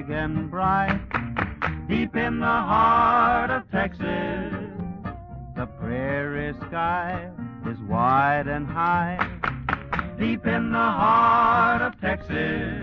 big and bright. Deep in the heart of Texas, the prairie sky is wide and high. Deep in the heart of Texas.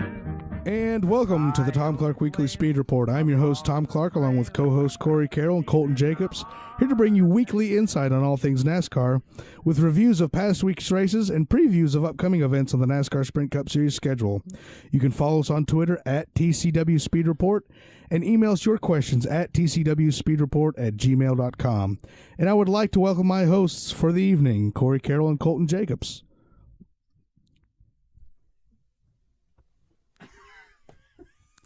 And welcome to the Tom Clark Weekly Speed Report. I'm your host, Tom Clark, along with co-hosts Corey Carroll and Colton Jacobs, here to bring you weekly insight on all things NASCAR, with reviews of past week's races and previews of upcoming events on the NASCAR Sprint Cup Series schedule. You can follow us on Twitter at TCW Speed Report and email us your questions at tcwspeedreport@gmail.com. And I would like to welcome my hosts for the evening, Corey Carroll and Colton Jacobs.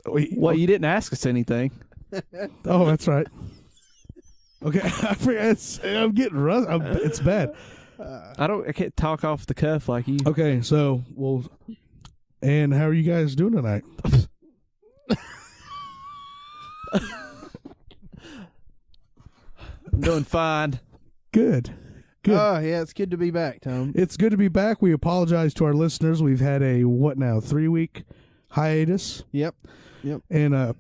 Well, you didn't ask us anything. Oh, that's right. Okay, I forget. I'm getting rust. It's bad. I can't talk off the cuff like you. Okay, so and how are you guys doing tonight? I'm doing fine. Good. Oh, yeah, it's good to be back, Tom. It's good to be back. We apologize to our listeners. We've had a 3-week hiatus. Yep. And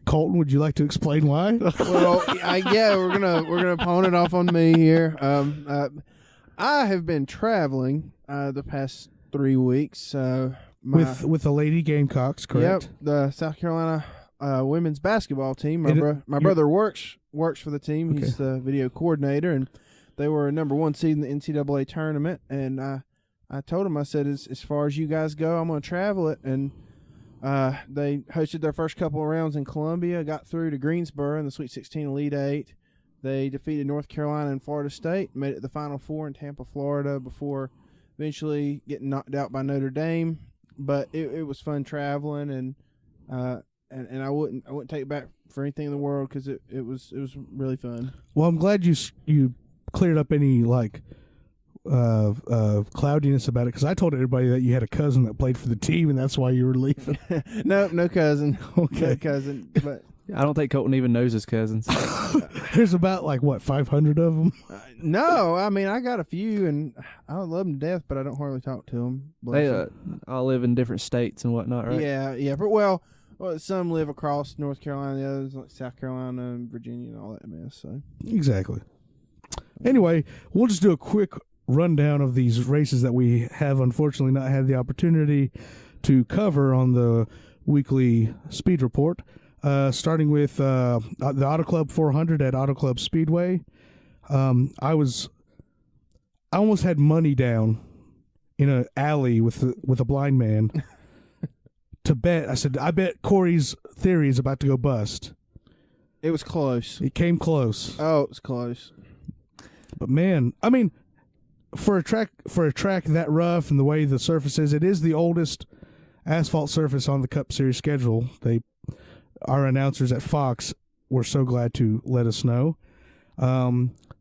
Colton, would you like to explain why? Well, we're gonna pawn it off on me here. I have been traveling the past 3 weeks. With the Lady Gamecocks, correct? Yep, the South Carolina women's basketball team. My brother works for the team. Okay. He's the video coordinator, and they were a number 1 seed in the NCAA tournament. And I told him, I said, as far as you guys go, I'm going to travel it. And they hosted their first couple of rounds in Columbia, got through to Greensboro in the Sweet 16 Elite 8. They defeated North Carolina and Florida State, made it to the Final Four in Tampa, Florida, before eventually getting knocked out by Notre Dame. But it was fun traveling, and I wouldn't take it back for anything in the world, because it was really fun. Well, I'm glad you cleared up any cloudiness about it, because I told everybody that you had a cousin that played for the team, and that's why you were leaving. No cousin. Okay. No cousin. But I don't think Colton even knows his cousins. There's about 500 of them. No, I mean, I got a few, and I love them to death, but I don't hardly talk to them. They all live in different states and whatnot, right? Yeah. But well, some live across North Carolina, the others like South Carolina and Virginia and all that mess. So Exactly. Anyway, we'll just do a quick rundown of these races that we have unfortunately not had the opportunity to cover on the weekly speed report. Starting with the Auto Club 400 at Auto Club Speedway. I almost had money down in an alley with a blind man to bet. I said, I bet Corey's theory is about to go bust. it was close. It came close. Oh, it was close. But man, I mean, for a track that rough and the way the surface is, it is the oldest asphalt surface on the Cup Series schedule. Our announcers at Fox were so glad to let us know.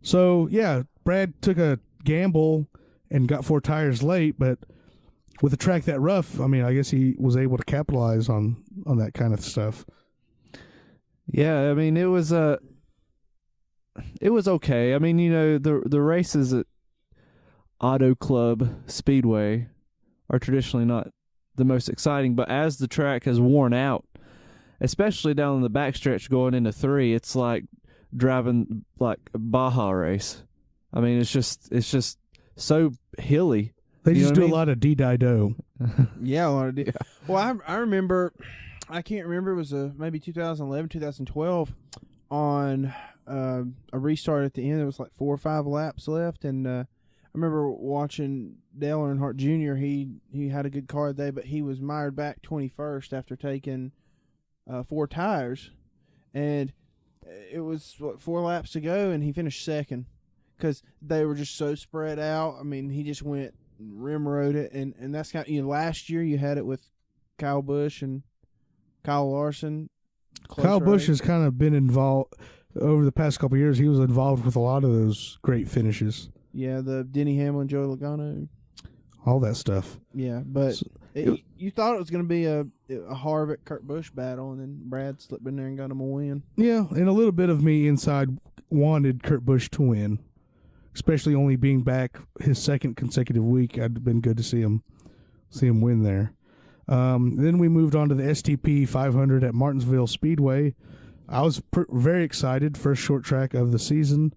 So yeah, Brad took a gamble and got 4 tires late, but with a track that rough, I mean, I guess he was able to capitalize on that kind of stuff. Yeah, I mean, it was okay. I mean, the races at Auto Club Speedway are traditionally not the most exciting, but as the track has worn out, especially down the backstretch going into 3, it's like driving like a Baja race. I mean, it's just so hilly. They just do a lot of D-die-do. Yeah, a lot of D. Well, I remember, I can't remember, it was maybe 2011, 2012, on a restart at the end. There was like 4 or 5 laps left, and I remember watching Dale Earnhardt Jr. He had a good car today, but he was mired back 21st after taking 4 tires, and it was 4 laps to go, and he finished second because they were just so spread out. I mean, he just went rim road it, and that's kind of, last year you had it with Kyle Busch and Kyle Larson. Kyle Busch has kind of been involved over the past couple of years. He was involved with a lot of those great finishes. Yeah, the Denny Hamlin, Joey Logano, all that stuff. Yeah, but you thought it was going to be a Harvick Kurt Busch battle, and then Brad slipped in there and got him a win. Yeah, and a little bit of me inside wanted Kurt Busch to win, especially only being back his second consecutive week. It'd been good to see him win there. Then we moved on to the STP 500 at Martinsville Speedway. I was very excited. First short track of the season.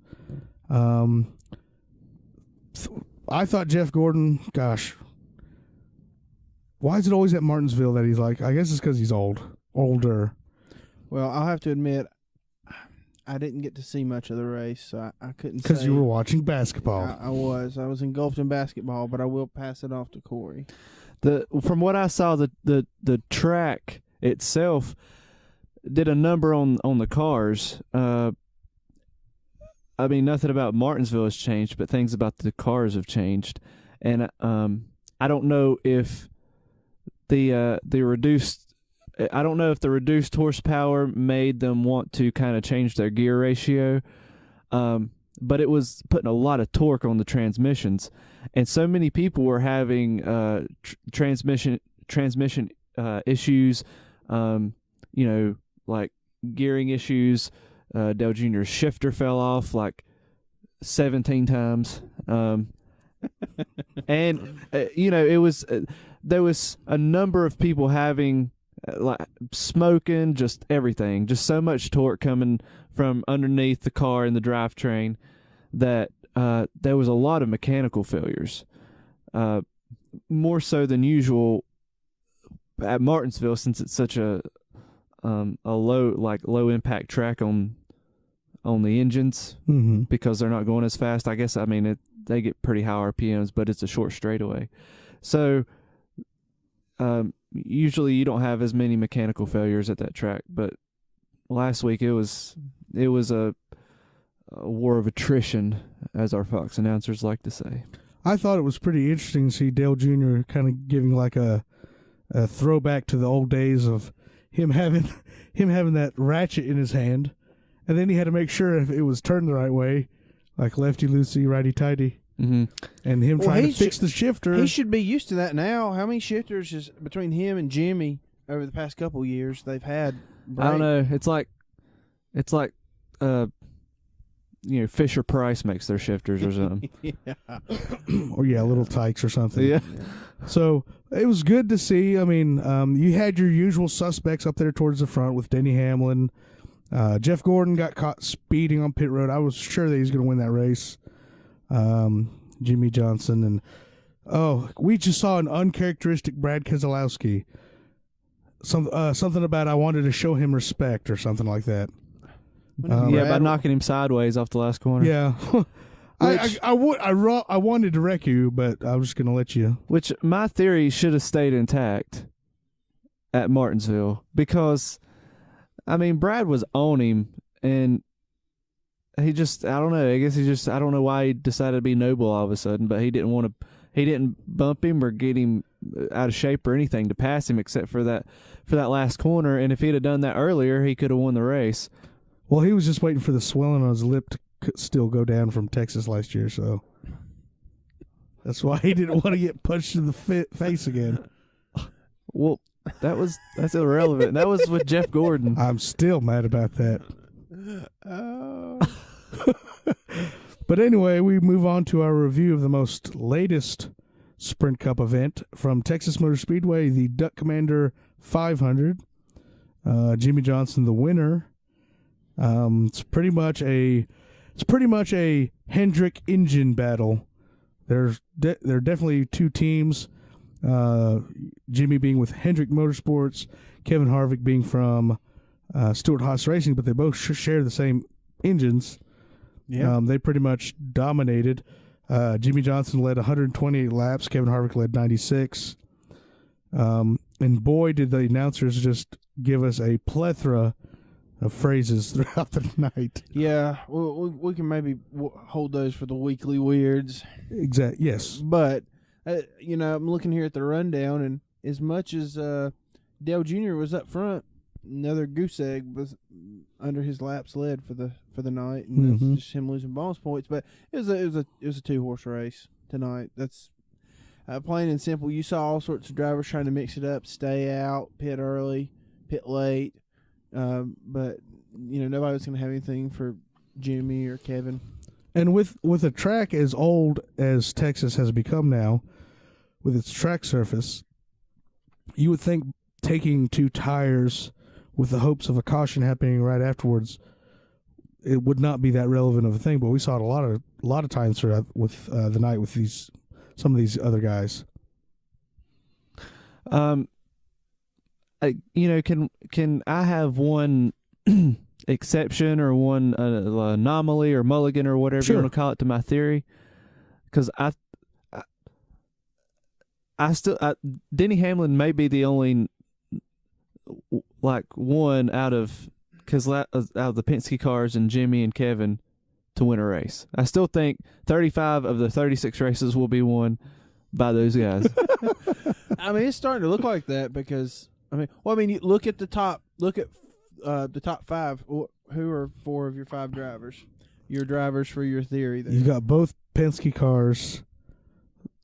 I thought Jeff Gordon, gosh, why is it always at Martinsville that he's like, I guess it's because he's older. Well, I'll have to admit, I didn't get to see much of the race, so I couldn't say. Because you were watching basketball. I was engulfed in basketball, but I will pass it off to Corey. From what I saw, the track itself did a number on the cars. I mean, nothing about Martinsville has changed, but things about the cars have changed. And I don't know if the reduced horsepower made them want to kind of change their gear ratio. But it was putting a lot of torque on the transmissions, and so many people were having transmission issues. Like gearing issues. Dale Jr.'s shifter fell off like 17 times. And it was there was a number of people having like smoking, just everything, just so much torque coming from underneath the car and the drivetrain that there was a lot of mechanical failures, more so than usual at Martinsville, since it's such a low impact track on the engines, because they're not going as fast. I guess they get pretty high RPMs, but it's a short straightaway, so usually you don't have as many mechanical failures at that track. But last week it was a war of attrition, as our Fox announcers like to say. I thought it was pretty interesting to see Dale Jr. kind of giving like a throwback to the old days of him having that ratchet in his hand, and then he had to make sure if it was turned the right way, like lefty loosey, righty tighty, and him trying to fix the shifter. He should be used to that now. How many shifters is between him and Jimmy over the past couple of years they've had? I don't know. It's like Fisher Price makes their shifters or something. Or little tykes or something. Yeah. So it was good to see. I mean, you had your usual suspects up there towards the front with Denny Hamlin. Jeff Gordon got caught speeding on pit road. I was sure that he was going to win that race. Jimmie Johnson. And we just saw an uncharacteristic Brad Keselowski. Something about I wanted to show him respect or something like that. By knocking him sideways off the last corner. Yeah. I wanted to wreck you, but I was just going to let you. Which my theory should have stayed intact at Martinsville, because, Brad was on him, and he just, I don't know. I guess I don't know why he decided to be noble all of a sudden, but he didn't bump him or get him out of shape or anything to pass him, except for that last corner. And if he'd have done that earlier, he could have won the race. Well, he was just waiting for the swelling on his lip to still go down from Texas last year, so that's why he didn't want to get punched in the face again. Well, that's irrelevant. That was with Jeff Gordon. I'm still mad about that. But anyway, we move on to our review of the most latest Sprint Cup event from Texas Motor Speedway, the Duck Commander 500. Jimmie Johnson, the winner. It's pretty much a Hendrick engine battle. There are definitely two teams. Jimmy being with Hendrick Motorsports, Kevin Harvick being from Stewart-Haas Racing, but they both share the same engines. Yeah, they pretty much dominated. Jimmie Johnson led 128 laps. Kevin Harvick led 96. And boy, did the announcers just give us a plethora of phrases throughout the night. Yeah, we can maybe hold those for the weekly weirds. Exactly. Yes, but I'm looking here at the rundown, and as much as Dale Jr. was up front, another goose egg was under his laps led for the night, and that's just him losing bonus points. But it was a 2-horse race tonight. That's plain and simple. You saw all sorts of drivers trying to mix it up, stay out, pit early, pit late. But nobody was going to have anything for Jimmy or Kevin. And with a track as old as Texas has become now, with its track surface, you would think taking 2 tires with the hopes of a caution happening right afterwards, it would not be that relevant of a thing. But we saw it a lot of times throughout with the night with some of these other guys. Can I have one exception or one anomaly or mulligan or whatever you want to call it to my theory? Because I still Denny Hamlin may be the only one out of the Penske cars and Jimmy and Kevin to win a race. I still think 35 of the 36 races will be won by those guys. I mean, it's starting to look like that because you look at the top five. Who are 4 of your 5 drivers? Your drivers for your theory. There. You've got both Penske cars.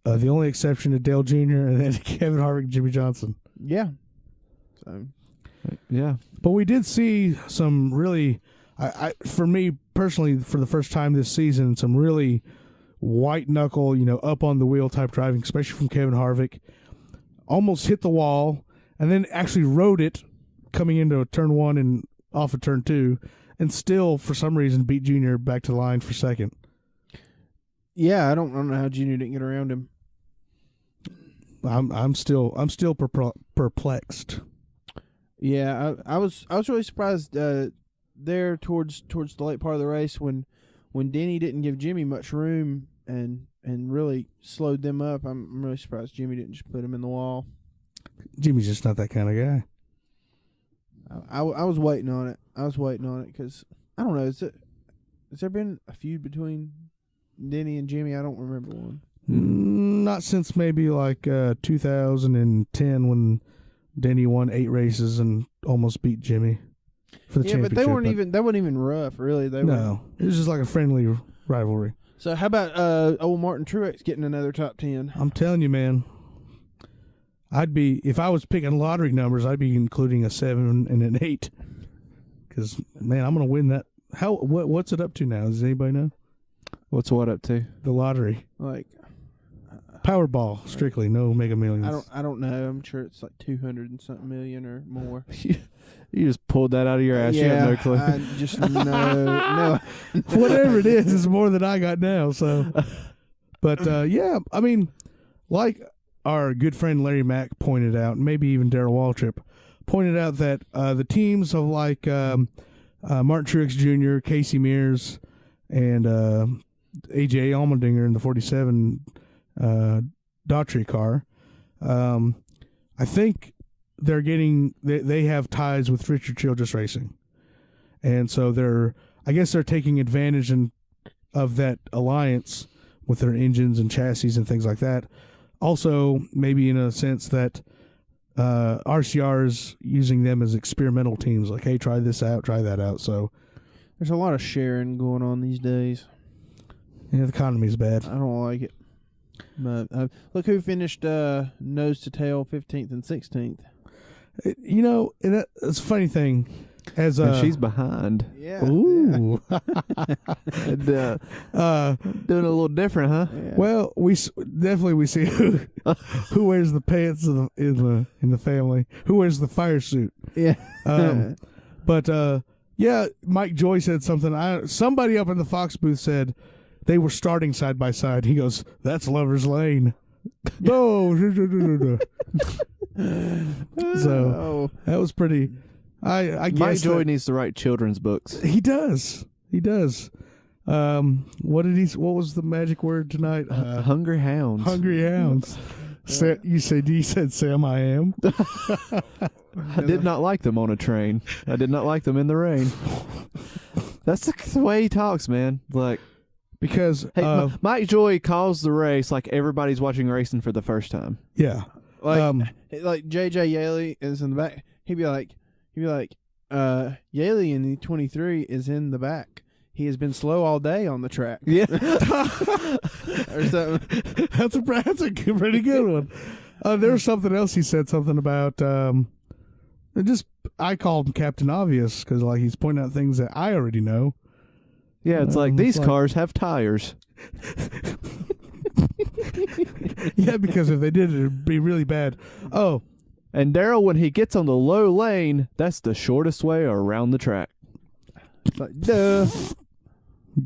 The only exception to Dale Jr. and then Kevin Harvick, Jimmie Johnson. Yeah. So. Yeah. But we did see some really, for me personally, for the first time this season, some really white knuckle, up on the wheel type driving, especially from Kevin Harvick. Almost hit the wall and then actually rode it coming into turn 1 and off of turn 2, and still for some reason beat Junior back to the line for second. Yeah, I don't know how Junior didn't get around him. I'm still perplexed. Yeah, I was really surprised there towards the late part of the race when Denny didn't give Jimmy much room and really slowed them up. I'm really surprised Jimmy didn't just put him in the wall. Jimmy's just not that kind of guy. I was waiting on it. Because I don't know. Has there been a feud between Denny and Jimmy? I don't remember one. Not since maybe 2010 when Denny won 8 races and almost beat Jimmy for the championship. But that wasn't even rough, really. It was just like a friendly rivalry. So how about old Martin Truex getting another top 10? I'm telling you, man. If I was picking lottery numbers, I'd be including a 7 and an 8. Because, man, I'm going to win that. What's it up to now? Does anybody know? What's what up to? The lottery. Powerball, strictly, no Mega Millions. I don't know. I'm sure it's like 200 and something million or more. You just pulled that out of your ass. Yeah, you have no clue. I just no. Whatever it is, it's more than I got now. So, but yeah, I mean, like our good friend Larry Mack pointed out, maybe even Darrell Waltrip pointed out that the teams of Martin Truex Jr., Casey Mears, and AJ Allmendinger in the 47 Daughtry car, I think they have ties with Richard Childress Racing, and so I guess they're taking advantage of that alliance with their engines and chassis and things like that. Also, maybe in a sense that RCR is using them as experimental teams, like, hey, try this out, try that out. So there's a lot of sharing going on these days. Yeah, the economy's bad. I don't like it. But look who finished nose to tail 15th and 16th. And that's a funny thing. And she's behind. Yeah. Ooh. And, doing a little different, huh? Yeah. Well, we see who wears the pants in the family. Who wears the fire suit? Yeah. But yeah, Mike Joy said something. Somebody up in the Fox booth said they were starting side by side. He goes, "That's Lover's Lane." No. So that was pretty. I guess Mike Joy needs to write children's books. He does. What was the magic word tonight? Hungry Hounds. Hungry Hounds. You said Sam I am. I did not like them on a train. I did not like them in the rain. That's the way he talks, man. Because Mike Joy calls the race like everybody's watching racing for the first time. Yeah. Like JJ Yaley is in the back. He'd be like, Yaley in the 23 is in the back. He has been slow all day on the track. Yeah. Or something. That's a pretty good one. There was something else he said something about. I called him Captain Obvious because he's pointing out things that I already know. Yeah, it's like these cars have tires. Yeah, because if they did, it'd be really bad. Oh, And Darrell, when he gets on the low lane, that's the shortest way around the track. It's like, duh.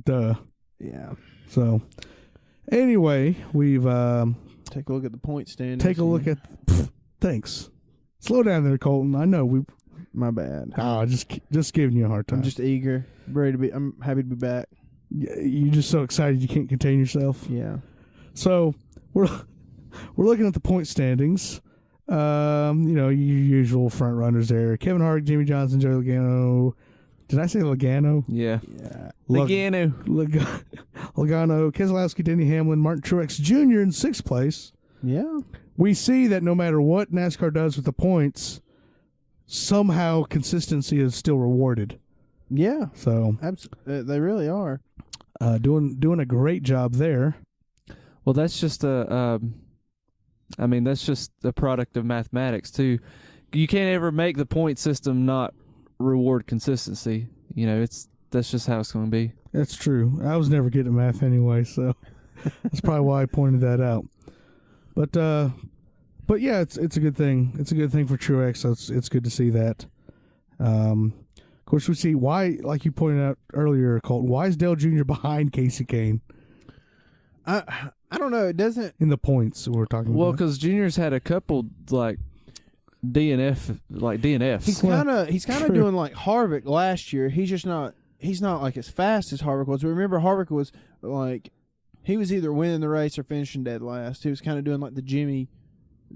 Duh. Yeah. So, anyway, we've Take a look at the point standings. take a look at. Thanks. Slow down there, Colton. I know we. My bad. Just giving you a hard time. I'm just eager, ready to be. I'm happy to be back. You're just so excited you can't contain yourself. Yeah. So we're looking at the point standings. Your usual front runners there: Kevin Harvick, Jimmie Johnson, Joey Logano. Did I say Logano? Yeah. Yeah. Logano. Logano, Keselowski, Denny Hamlin, Martin Truex Jr. in 6th place. Yeah. We see that no matter what NASCAR does with the points, somehow consistency is still rewarded. Yeah. So they really are. Doing a great job there. Well, that's just that's just a product of mathematics too. You can't ever make the point system not reward consistency. That's just how it's going to be. That's true. I was never good at math anyway, so that's probably why I pointed that out. But yeah, it's a good thing. It's a good thing for Truex. So it's good to see that. Of course, we see why, like you pointed out earlier, Colton. Why is Dale Jr. behind Casey Kane? I don't know. It doesn't. In the points we're talking about. Well, because Junior's had a couple DNFs. He's kind of doing like Harvick last year. He's not like as fast as Harvick was. Remember, Harvick was like he was either winning the race or finishing dead last. He was kind of doing like the Jimmie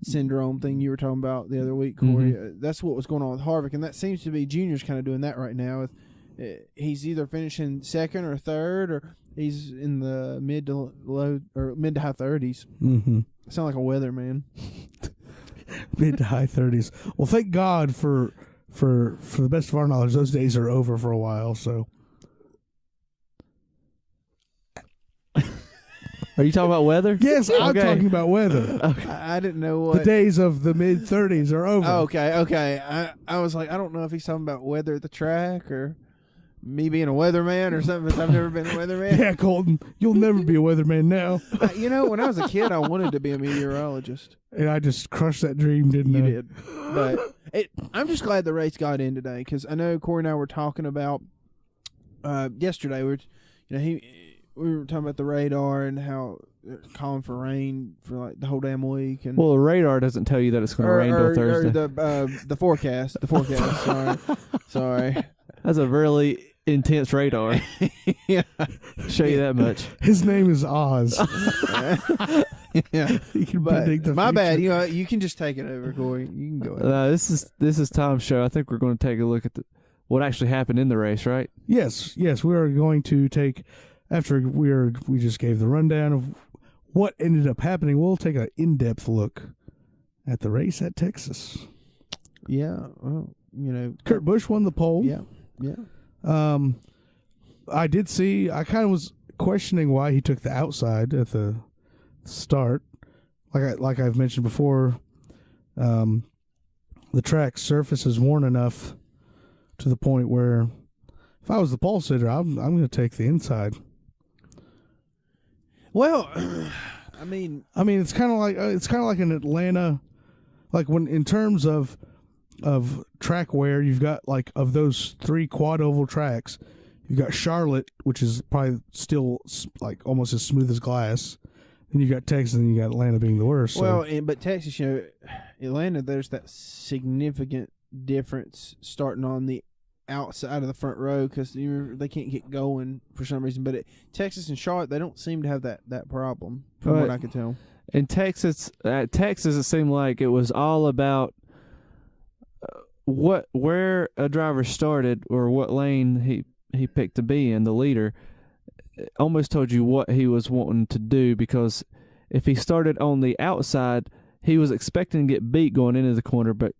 syndrome thing you were talking about the other week, Corey. Mm-hmm. That's what was going on with Harvick, and that seems to be Junior's kind of doing that right now. He's either finishing second or third, or he's in the mid to high 30s. Mm-hmm. I sound like a weatherman. Mid to high 30s. Well, thank God for the best of our knowledge, those days are over for a while. So, Are you talking about weather? yes, I'm Okay. talking about weather. I didn't know what The days of the mid 30s are over. Oh, okay. I was like, I don't know if he's talking about weather at the track or me being a weatherman or something. I've never been a weatherman. Yeah, Colton, you'll never be a weatherman now. When I was a kid, I wanted to be a meteorologist. And I just crushed that dream, didn't I? You did, but I'm just glad the race got in today because I know Corey and I were talking about yesterday. We were talking about the radar and how they're calling for rain for like the whole damn week. And Well, the radar doesn't tell you that it's going to rain till Thursday. Or the forecast. The forecast. Sorry. That's a really intense radar. Yeah. Show you that much. His name is Oz. Yeah. He can But predict the my bad. future. You can just take it over, Corey. You can go ahead. This is Tom's show. I think we're going to take a look at what actually happened in the race, right? Yes, we are going to take, after we just gave the rundown of what ended up happening, we'll take an in-depth look at the race at Texas. Yeah. Well, Kurt Busch won the pole. Yeah. I did see, I kind of was questioning why he took the outside at the start. Like I've mentioned before, the track surface is worn enough to the point where if I was the pole sitter, I'm going to take the inside. Well, I mean, it's kind of like an Atlanta, like when in terms of track wear, you've got like of those 3 quad oval tracks, you've got Charlotte, which is probably still like almost as smooth as glass. Then you got Texas, and you got Atlanta being the worst. Well, but Texas, Atlanta, there's that significant difference starting on the outside of the front row because they can't get going for some reason. But Texas and Charlotte, they don't seem to have that problem from what I could tell. In Texas, it seemed like it was all about where a driver started or what lane he picked to be in. The leader almost told you what he was wanting to do, because if he started on the outside, he was expecting to get beat going into the corner, but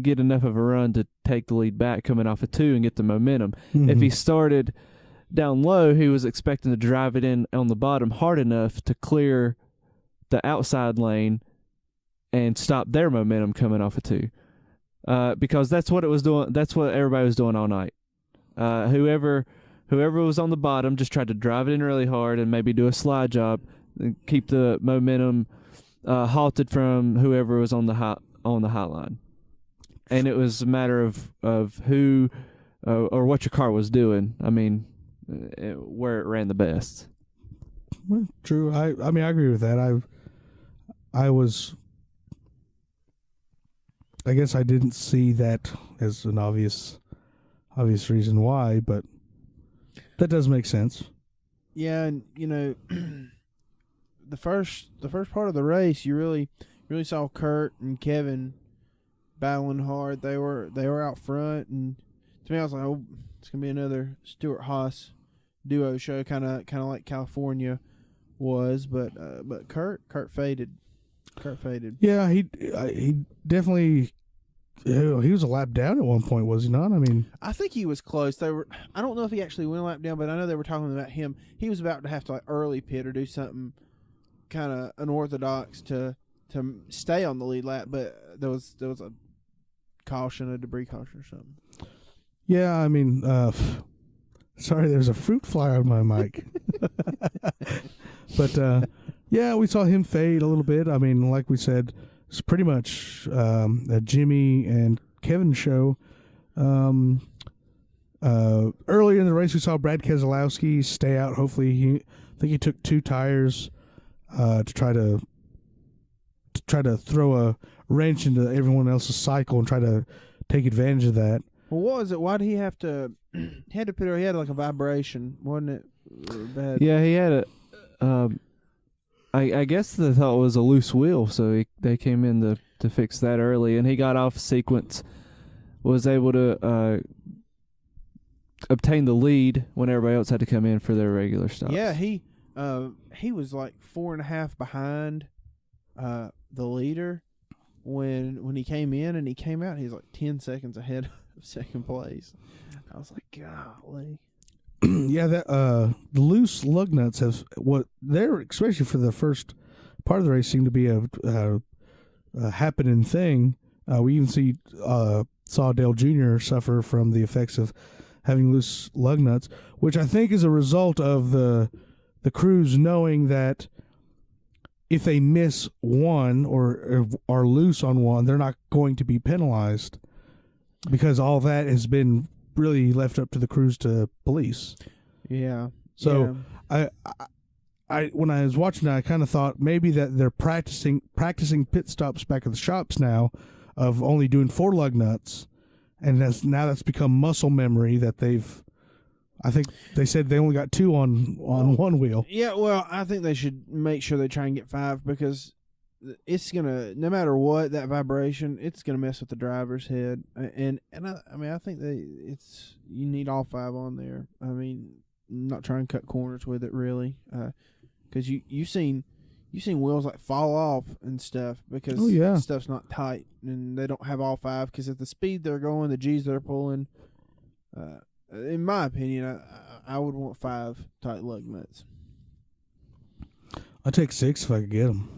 get enough of a run to take the lead back coming off a 2 and get the momentum. Mm-hmm. If he started down low, he was expecting to drive it in on the bottom hard enough to clear the outside lane and stop their momentum coming off a 2. Because that's what it was doing. That's what everybody was doing all night. Whoever was on the bottom just tried to drive it in really hard and maybe do a slide job and keep the momentum halted from whoever was on the on the high line, and it was a matter of who or what your car was doing. I mean, where it ran the best. Well, true. I mean, I agree with that. I guess I didn't see that as an obvious reason why, but that does make sense. Yeah, and the first part of the race, you really saw Kurt and Kevin battling hard. They were out front, and to me, I was like, oh, it's gonna be another Stewart-Haas duo show, kind of like California was, but Kurt faded. Yeah, he definitely. He was a lap down at one point, was he not? I mean, I think he was close. I don't know if he actually went a lap down, but I know they were talking about him. He was about to have to like early pit or do something kind of unorthodox to stay on the lead lap, but there was a debris caution or something. Yeah, I mean, sorry, there's a fruit fly on my mic. But yeah, we saw him fade a little bit. I mean, like we said, it's pretty much a Jimmy and Kevin show. Earlier in the race, we saw Brad Keselowski stay out. Hopefully, I think he took 2 tires to try to throw a wrench into everyone else's cycle and try to take advantage of that. Well, what was it? Why did he have to? He had like a vibration, wasn't it? Bad? Yeah, he had a. I guess they thought it was a loose wheel, so they came in to fix that early, and he got off sequence, was able to obtain the lead when everybody else had to come in for their regular stops. Yeah, he was like 4.5 behind the leader when he came in, and he came out. He was like 10 seconds ahead of second place. I was like, golly. Yeah, that the loose lug nuts have what they're, especially for the first part of the race, seem to be a happening thing. We even saw Dale Jr. suffer from the effects of having loose lug nuts, which I think is a result of the crews knowing that if they miss one or are loose on one, they're not going to be penalized, because all that has been really left up to the crews to police. Yeah. So yeah. I when I was watching that, I kind of thought maybe that they're practicing pit stops back at the shops now of only doing 4 lug nuts, and that's become muscle memory that they've. I think they said they only got 2 on one wheel. Yeah, well, I think they should make sure they try and get 5, because it's gonna, no matter what, that vibration, it's gonna mess with the driver's head, and I mean, I think you need all 5 on there. I mean, not trying to cut corners with it really, because you've seen wheels like fall off and stuff because stuff's not tight, and they don't have all 5, because at the speed they're going, the G's they're pulling. In my opinion, I would want 5 tight lug nuts. I'd take 6 if I could get them.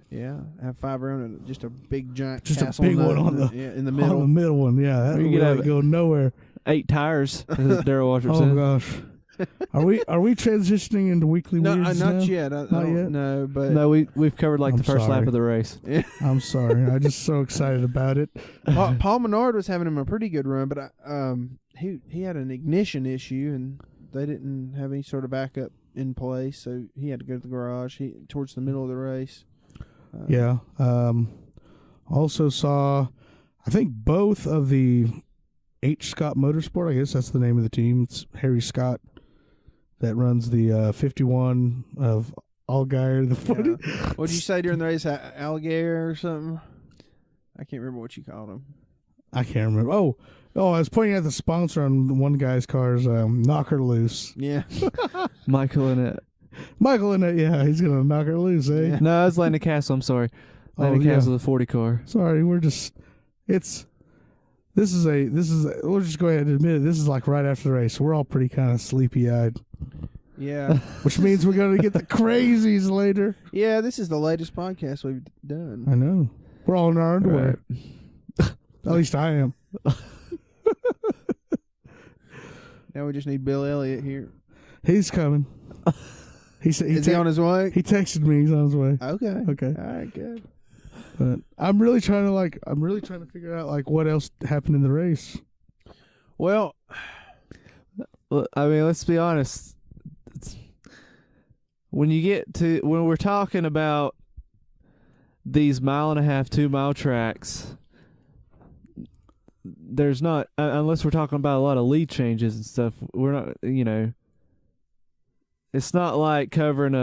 Yeah, have 5 around and just a big giant, just castle a big nut one in the middle. On the middle one, yeah. That You would could really have go nowhere. 8 tires, as Daryl Waltrip said. Oh gosh, are we transitioning into weekly weirds not now? yet. Not don't yet. No, but No, we've covered like the first lap of the race. I'm sorry. I'm just so excited about it. Paul Menard was having him a pretty good run, but he had an ignition issue, and they didn't have any sort of backup in place, so he had to go to the garage towards the middle of the race. Yeah. Also saw, I think, both of the H. Scott Motorsport. I guess that's the name of the team. It's Harry Scott that runs the 51 of Allgaier. What did you say during the race? Alligator or something? I can't remember what you called him. I can't remember. Oh, I was pointing at the sponsor on one guy's car's Knock Her Loose. Yeah. Michael in it. Yeah, he's going to knock her loose, eh? Yeah. No, it's Landon Castle. I'm sorry. Landon Castle, the 40 car. Sorry, we'll just go ahead and admit it. This is like right after the race. We're all pretty kind of sleepy-eyed. Yeah. Which means we're going to get the crazies later. Yeah, this is the latest podcast we've done. I know. We're all in our underwear. Right. At least I am. Now we just need Bill Elliott here. He's coming. Is he on his way? He texted me. He's on his way. Okay. Okay. All right, good. But I'm really trying to figure out like what else happened in the race. Well, I mean, let's be honest. When we're talking about these 1.5-mile, 2-mile tracks, there's not, unless we're talking about a lot of lead changes and stuff, we're not, it's not like covering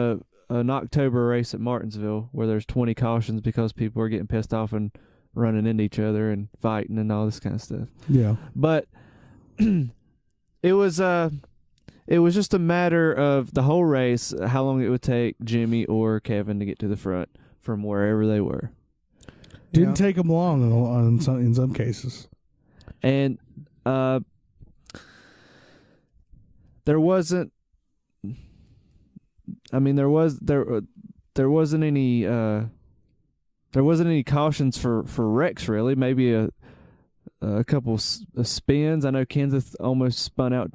an October race at Martinsville where there's 20 cautions because people are getting pissed off and running into each other and fighting and all this kind of stuff. Yeah. But it was just a matter of the whole race, how long it would take Jimmie or Kevin to get to the front from wherever they were. Didn't take them long in some cases. And there wasn't. I mean, there wasn't any cautions for wrecks really. Maybe a couple spins. I know Kenseth almost spun out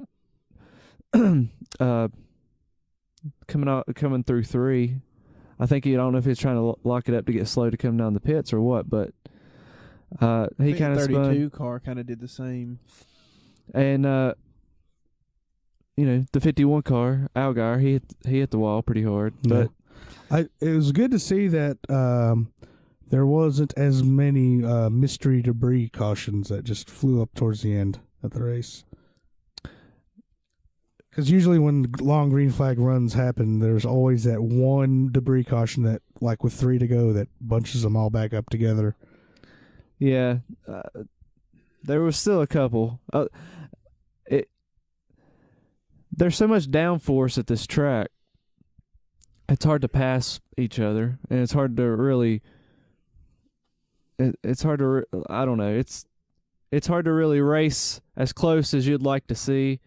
coming through 3. I think I don't know if he's trying to lock it up to get slow to come down the pits or what, but he kind of spun. 32 car kind of did the same. And the 51 car, Algar, he hit the wall pretty hard. But it was good to see that there wasn't as many mystery debris cautions that just flew up towards the end of the race. Because usually when long green flag runs happen, there's always that one debris caution that, like with 3 to go, that bunches them all back up together. Yeah, there was still a couple. There's so much downforce at this track. It's hard to pass each other, and it's hard to really. It's hard to. I don't know. It's hard to really race as close as you'd like to see.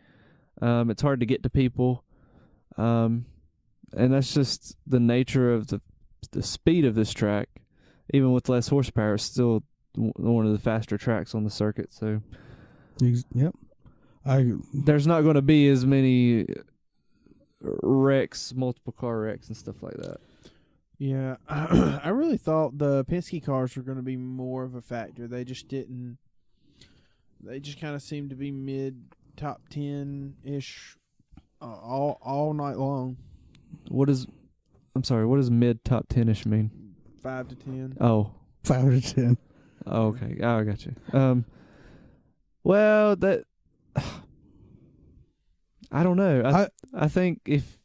It's hard to get to people, and that's just the nature of the speed of this track. Even with less horsepower, it's still one of the faster tracks on the circuit. So, yep. There's not going to be as many wrecks, multiple car wrecks, and stuff like that. Yeah, I really thought the Penske cars were going to be more of a factor. They just didn't. They just kind of seemed to be mid top 10-ish all night long. What does mid top 10-ish mean? 5 to 10. Oh, 5 to 10. Oh, okay. Oh, I got you. Well, that. I don't know. I think if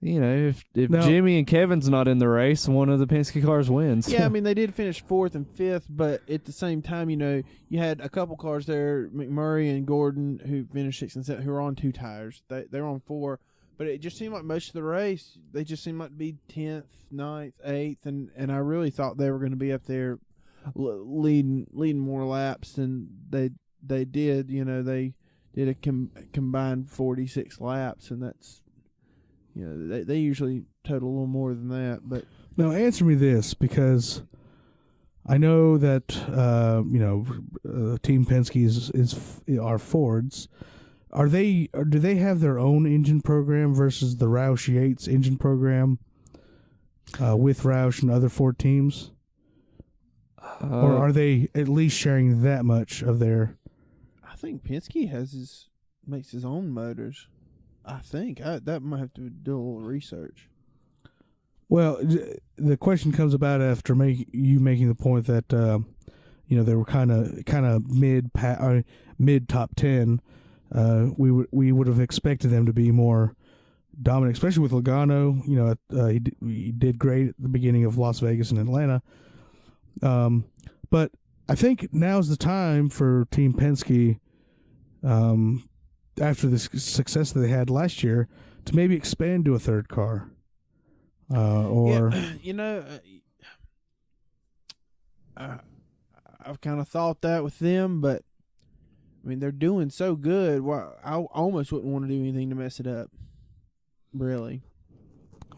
Jimmie and Kevin's not in the race, one of the Penske cars wins. Yeah, I mean they did finish 4th and 5th, but at the same time, you had a couple cars there, McMurray and Gordon, who finished 6th and 7th, who were on 2 tires. They were on 4, but it just seemed like most of the race they just seemed like to be 10th, 9th, 8th, and I really thought they were going to be up there leading more laps than they did. They did a combined 46 laps, and that's, they usually total a little more than that. But now answer me this, because I know that Team Penske are Fords. Do they have their own engine program versus the Roush Yates engine program with Roush and other Ford teams? Or are they at least sharing that much of their? I think Penske makes his own motors. I think that might have to do a little research. Well, the question comes about after you making the point that they were kind of mid top 10. We would have expected them to be more dominant, especially with Logano. He did great at the beginning of Las Vegas and Atlanta. But I think now's the time for Team Penske, after the success that they had last year, to maybe expand to a third car. I've kind of thought that with them, but I mean they're doing so good. Well, I almost wouldn't want to do anything to mess it up. Really.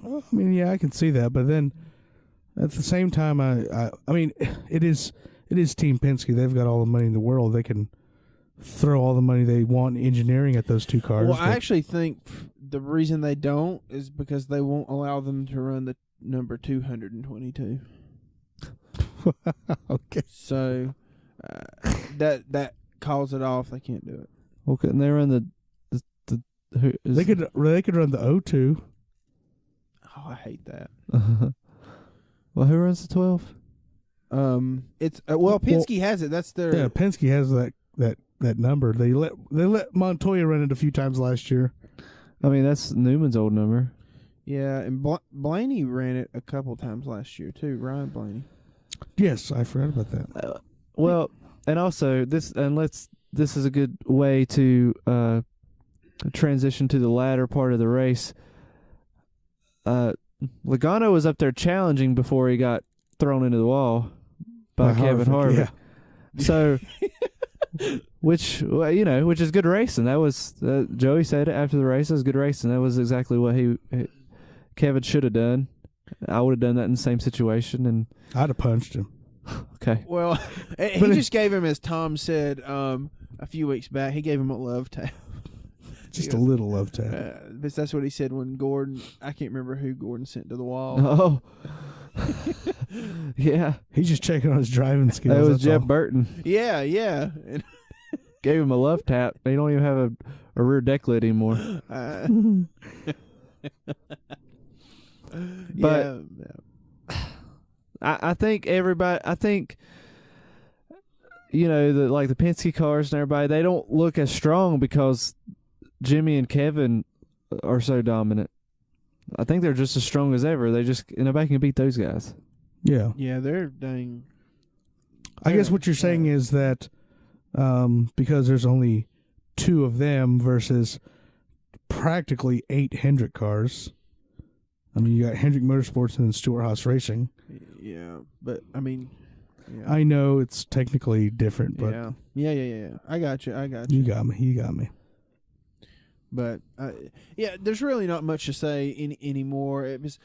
Well, I mean, yeah, I can see that, but then at the same time, I mean, it is Team Penske. They've got all the money in the world. They can throw all the money they want in engineering at those 2 cars. Well, I actually think the reason they don't is because they won't allow them to run the number 222. Okay. So that calls it off. They can't do it. Well, couldn't they run the who is, They could run the O2. Oh, I hate that. well, who runs the 12? It's Penske has it. That's their. Yeah, Penske has that number. They let Montoya run it a few times last year. I mean, that's Newman's old number. Yeah, and Blaney ran it a couple times last year too. Ryan Blaney. Yes, I forgot about that. Well, and also this is a good way to transition to the latter part of the race. Logano was up there challenging before he got thrown into the wall by Kevin Harvick. Yeah. So, which is good racing. That was Joey said it after the race. It was good racing. That was exactly what Kevin should have done. I would have done that in the same situation, and I'd have punched him. Okay. Well, he just gave him, as Tom said a few weeks back, he gave him a love tap. Just a little love tap. But that's what he said when Gordon, I can't remember who Gordon sent to the wall. Oh. Yeah. He's just checking on his driving skills. That was that's Jeb all. Burton. Yeah. Gave him a love tap. They don't even have a rear deck lid anymore. But I think everybody, the Penske cars and everybody, they don't look as strong because Jimmy and Kevin are so dominant. I think they're just as strong as ever. Nobody can beat those guys. Yeah. Yeah, they're dang. I guess what you're saying is that because there's only 2 of them versus practically 8 Hendrick cars. I mean, you got Hendrick Motorsports and then Stewart-Haas Racing. Yeah, but I mean, yeah. I know it's technically different, but yeah. I got you. You got me. But there's really not much to say anymore. It was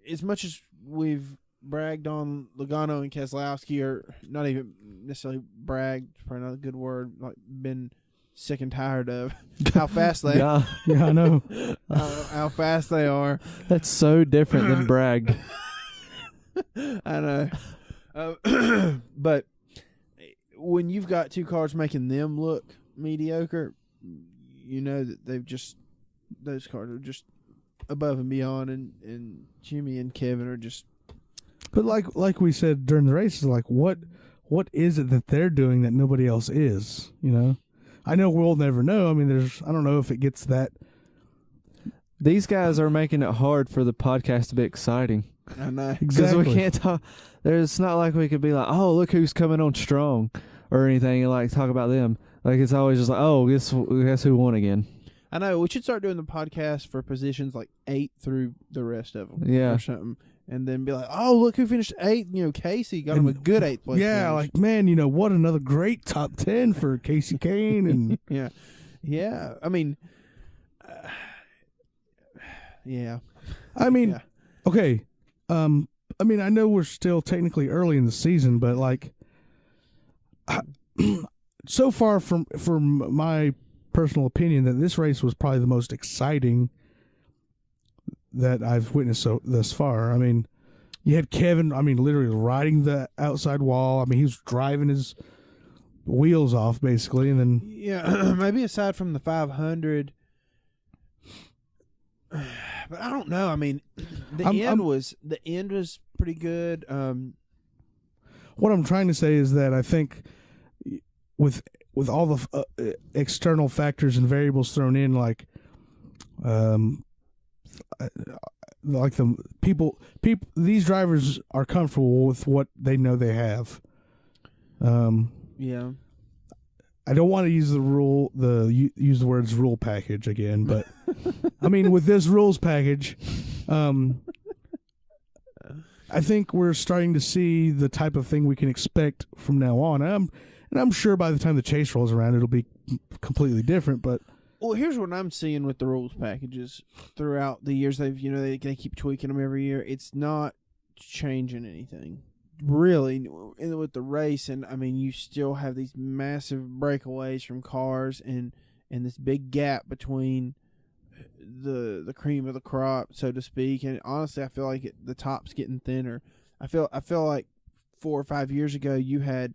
as much as we've bragged on Logano and Keselowski, or not even necessarily bragged, probably not a good word, like been sick and tired of how fast they yeah, I know how fast they are. That's so different than bragged. I know, but when you've got 2 cars making them look mediocre, you know that those cars are just above and beyond, and Jimmy and Kevin are just. But like we said during the race, like what is it that they're doing that nobody else is? I know we'll never know. I mean, I don't know if it gets that. These guys are making it hard for the podcast to be exciting. I know. Because we can't talk. It's not like we could be like, oh, look who's coming on strong or anything, and talk about them. It's always just like, oh, guess who won again. I know. We should start doing the podcast for positions 8 through the rest of them. Yeah. Or something. And then be like, oh, look who finished 8th. Casey got him a good 8th place. Yeah, finish. man, what another great top 10 for Casey Kane. And Yeah. I mean, yeah. I mean, okay. I mean, I know we're still technically early in the season, but so far from my personal opinion, that this race was probably the most exciting that I've witnessed thus far. I mean, you had Kevin, literally riding the outside wall. I mean, he was driving his wheels off basically, and then maybe aside from the 500. But I don't know. I mean, the end was pretty good. What I'm trying to say is that I think with all the external factors and variables thrown in, like the people, these drivers are comfortable with what they know they have. Yeah. I don't want to use use the words rule package again, but I mean, with this rules package, I think we're starting to see the type of thing we can expect from now on. And I'm sure by the time the chase rolls around, it'll be completely different. But well, here's what I'm seeing with the rules packages throughout the years. They keep tweaking them every year. It's not changing anything. Really, with the race, and I mean, you still have these massive breakaways from cars, and this big gap between the cream of the crop, so to speak. And honestly, I feel like the top's getting thinner. I feel like 4 or 5 years ago, you had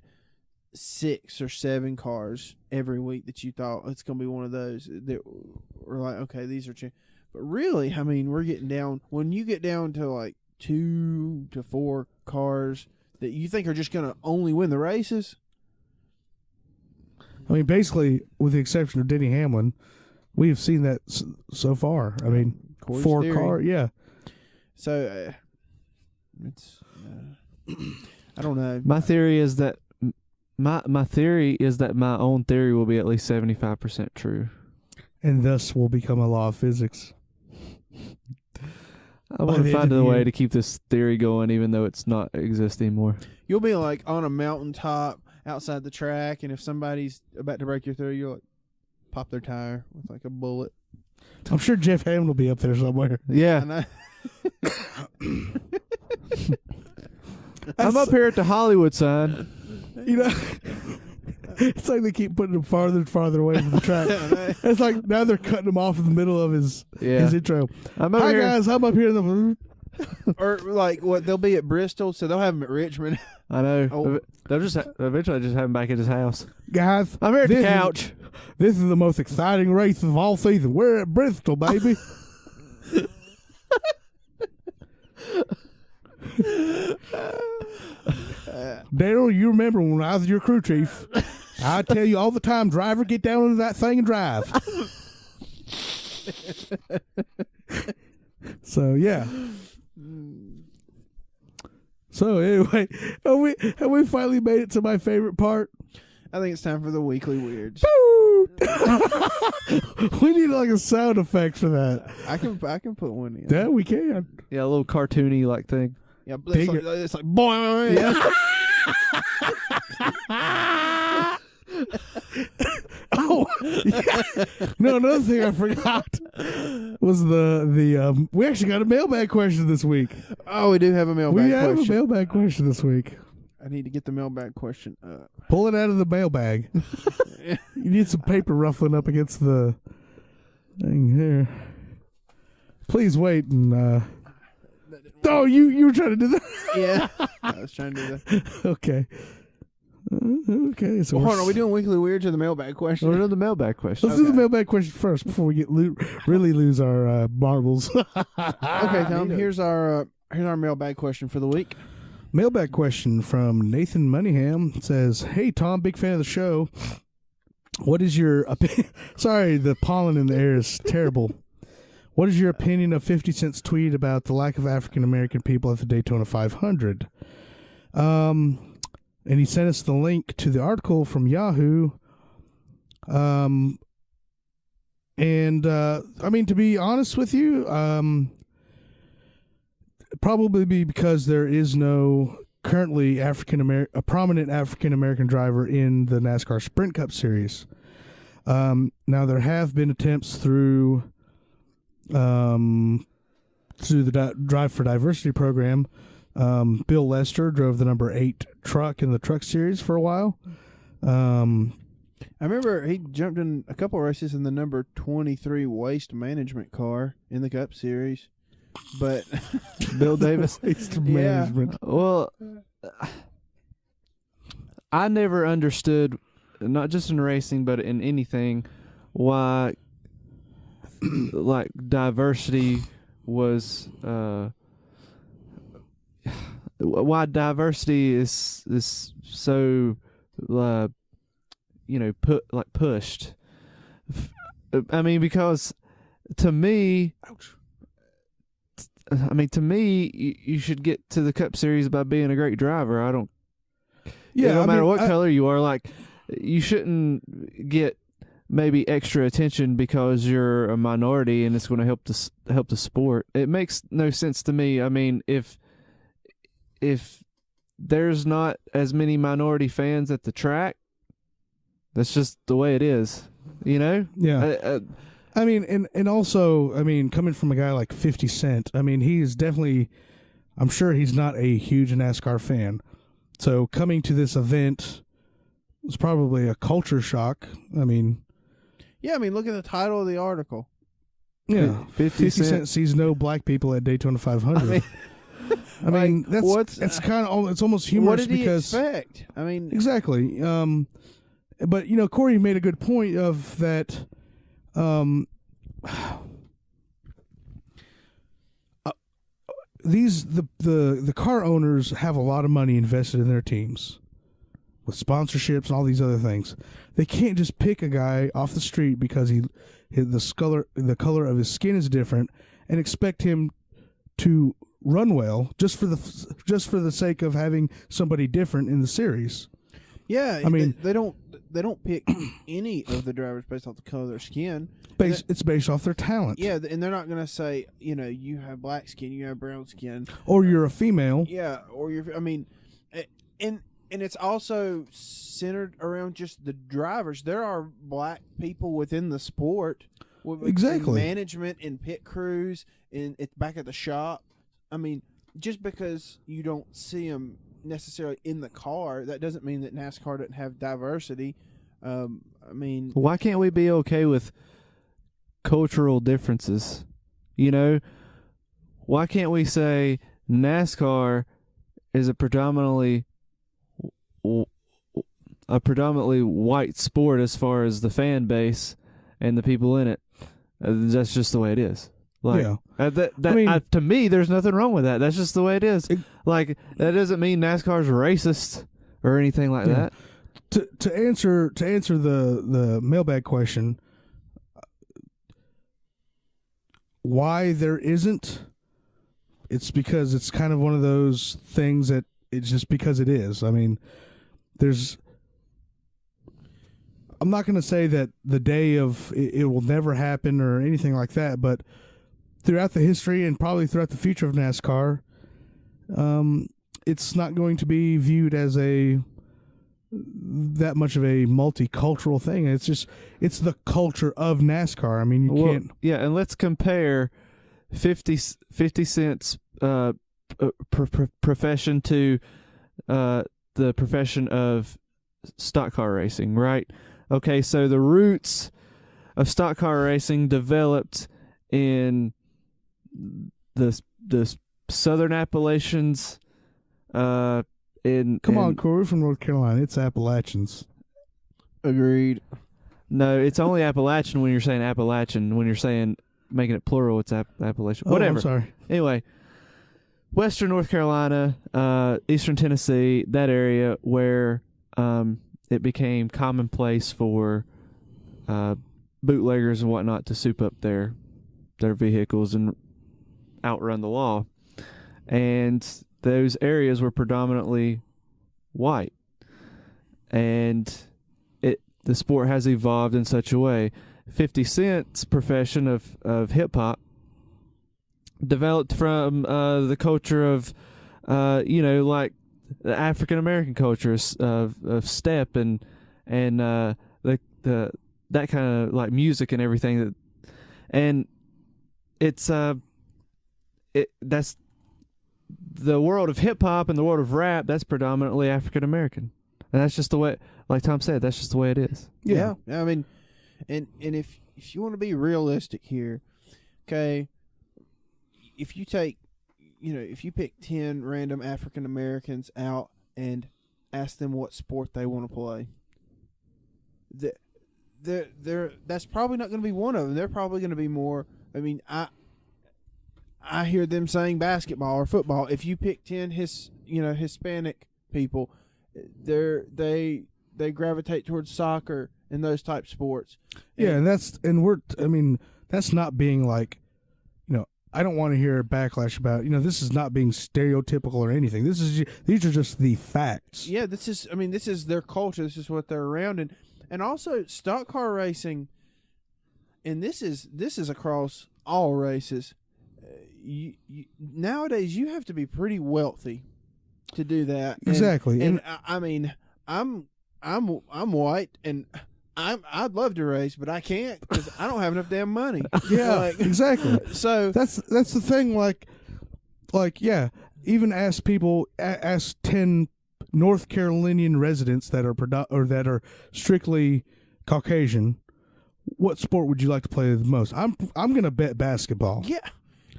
6 or 7 cars every week that you thought it's going to be one of those that were like, okay, these are. But really, I mean, we're getting down. When you get down to like 2 to 4 cars that you think are just going to only win the races. I mean, basically, with the exception of Denny Hamlin, we have seen that so far. I mean, Corey's 4 theory. car, yeah. So it's I don't know. My theory is that my theory is that my own theory will be at least 75% true. And thus will become a law of physics. I want to find a way to keep this theory going, even though it's not exist anymore. You'll be like on a mountaintop outside the track, and if somebody's about to break your through, you'll like pop their tire with like a bullet. I'm sure Jeff Hammond will be up there somewhere. Yeah. I'm up here at the Hollywood sign. You know, it's like they keep putting him farther and farther away from the track. It's like now they're cutting him off in the middle of his intro. Hi guys, I'm up here in the. Or like what they'll be at Bristol, so they'll have him at Richmond. I know. Oh. They'll just eventually just have him back at his house. Guys, I'm here at the couch. This is the most exciting race of all season. We're at Bristol, baby. Daryl, you remember when I was your crew chief? I tell you all the time, driver, get down into that thing and drive. So yeah. So anyway, have we finally made it to my favorite part? I think it's time for the weekly weirds. We need like a sound effect for that. I can put one in. Yeah, we can. Yeah, a little cartoony like thing. Yeah, but it's like boing. Yeah. Oh, yeah. No, another thing I forgot was the we actually got a mailbag question this week. Oh, we do have a mailbag We question. have a mailbag question this week. I need to get the mailbag question up. Pull it out of the mailbag. You need some paper ruffling up against the thing here. Please wait and oh, you were trying to do that? Yeah, I was trying to do that. Okay. Okay, so Well, hold on, are we doing weekly weirds or the mailbag question? We're doing the mailbag question. let's do the mailbag question first before we get really lose our marbles. Okay, Tom. Here's our mailbag question for the week. Mailbag question from Nathan Moneyham. It says, "Hey Tom, big fan of the show. What is your opinion?" Sorry, the pollen in the air is terrible. What is your opinion of 50 Cent's tweet about the lack of African American people at the Daytona 500? And he sent us the link to the article from Yahoo. I mean, to be honest with you, probably be because there is no currently a prominent African American driver in the NASCAR Sprint Cup Series. Now there have been attempts through the Drive for Diversity program. Bill Lester drove the number 8 truck in the Truck Series for a while. I remember he jumped in a couple of races in the number 23 Waste Management car in the Cup Series. But Bill Davis. Waste Management. Well, I never understood, not just in racing, but in anything, why like diversity was why diversity is so pushed. I mean, because to me, you should get to the Cup Series by being a great driver. I don't. Yeah, no matter what color you are, like you shouldn't get maybe extra attention because you're a minority and it's going to help the sport. It makes no sense to me. I mean, if there's not as many minority fans at the track, that's just the way it is, you know? Yeah. I mean, and also, I mean, coming from a guy like 50 Cent, I mean, he's definitely, I'm sure he's not a huge NASCAR fan. So coming to this event was probably a culture shock. I mean. Yeah, I mean, look at the title of the article. Yeah. 50 Cent sees no black people at Daytona 500. I mean, what's it's kind of it's almost what humorous did he because expect? I mean, exactly. But Corey made a good point of that. The car owners have a lot of money invested in their teams with sponsorships and all these other things. They can't just pick a guy off the street because the color of his skin is different and expect him to run well just for the sake of having somebody different in the series. yeah, I mean, they don't pick any of the drivers based off the color of their skin. It's based off their talent. Yeah, and they're not going to say, you have black skin, you have brown skin, Or you're a female. yeah, or you're. I mean, and it's also centered around just the drivers. There are black people within the sport, Exactly. in management, in pit crews, back at the shop. I mean, just because you don't see them necessarily in the car, that doesn't mean that NASCAR doesn't have diversity. I mean, Why can't we be okay with cultural differences? Why can't we say NASCAR is a predominantly white sport as far as the fan base and the people in it? That's just the way it is. Yeah. To me, there's nothing wrong with that. That's just the way it is. That doesn't mean NASCAR's racist or anything like that. To answer the mailbag question, why there isn't, it's because it's kind of one of those things that it's just because it is. I mean, I'm not going to say that the day of it will never happen or anything like that, but throughout the history and probably throughout the future of NASCAR, it's not going to be viewed as that much of a multicultural thing. It's the culture of NASCAR. I mean, you can't. Yeah, and let's compare 50 Cent's profession to the profession of stock car racing, right? Okay, so the roots of stock car racing developed in the Southern Appalachians. Come on, Corey, from North Carolina. It's Appalachians. agreed. No, it's only Appalachian when you're saying Appalachian. When you're saying making it plural, it's Appalachian. Oh, Whatever. I'm sorry. Anyway, Western North Carolina, Eastern Tennessee, that area where it became commonplace for bootleggers and whatnot to soup up their vehicles and outrun the law. And those areas were predominantly white. And the sport has evolved in such a way. 50 Cent's profession of hip-hop developed from the culture of, like the African-American culture of step and the that kind of like music and everything. And it's that's the world of hip-hop and the world of rap, that's predominantly African-American. And that's just the way, like Tom said, that's just the way it is. Yeah. I mean, and if you want to be realistic here, okay, if you take, if you pick 10 random African Americans out and ask them what sport they want to play, that's probably not going to be one of them. They're probably going to be more. I mean, I hear them saying basketball or football. If you pick 10 Hispanic people, they gravitate towards soccer and those type sports. Yeah, that's not being like, I don't want to hear backlash about, this is not being stereotypical or anything. These are just the facts. Yeah, this is their culture. This is what they're around, and also stock car racing. And this is across all races. Nowadays, you have to be pretty wealthy to do that. Exactly. And I mean, I'm white, and I'd love to race, but I can't because I don't have enough damn money. Yeah, exactly. So that's the thing. Like yeah. Even ask 10 North Carolinian residents that are strictly Caucasian, what sport would you like to play the most? I'm gonna bet basketball.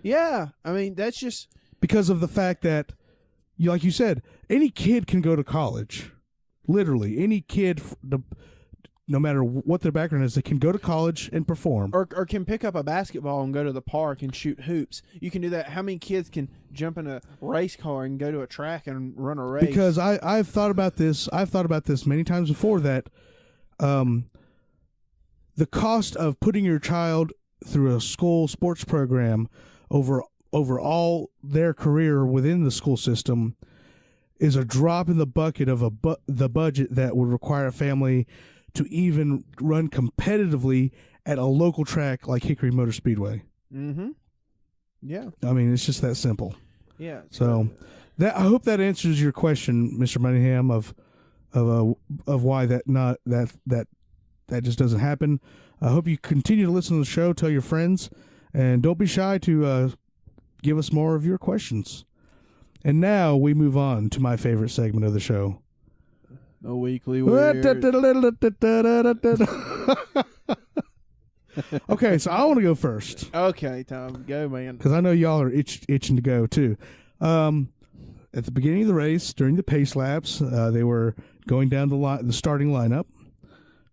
yeah. I mean, that's just because of the fact that, like you said, any kid can go to college. Literally, any kid, no matter what their background is, they can go to college and perform. Or can pick up a basketball and go to the park and shoot hoops. You can do that. How many kids can jump in a race car and go to a track and run a race? Because I've thought about this. I've thought about this many times before, that the cost of putting your child through a school sports program over all their career within the school system is a drop in the bucket of the budget that would require a family to even run competitively at a local track like Hickory Motor Speedway. Mm-hmm. Yeah. I mean, it's just that simple. Yeah. So I hope that answers your question, Mr. Moneyham, of why that just doesn't happen. I hope you continue to listen to the show, tell your friends, and don't be shy to give us more of your questions. And now we move on to my favorite segment of the show. A weekly weird. Okay, so I want to go first. Okay, Tom, go, man. Because I know y'all are itching to go, too. At the beginning of the race, during the pace laps, they were going down the starting lineup.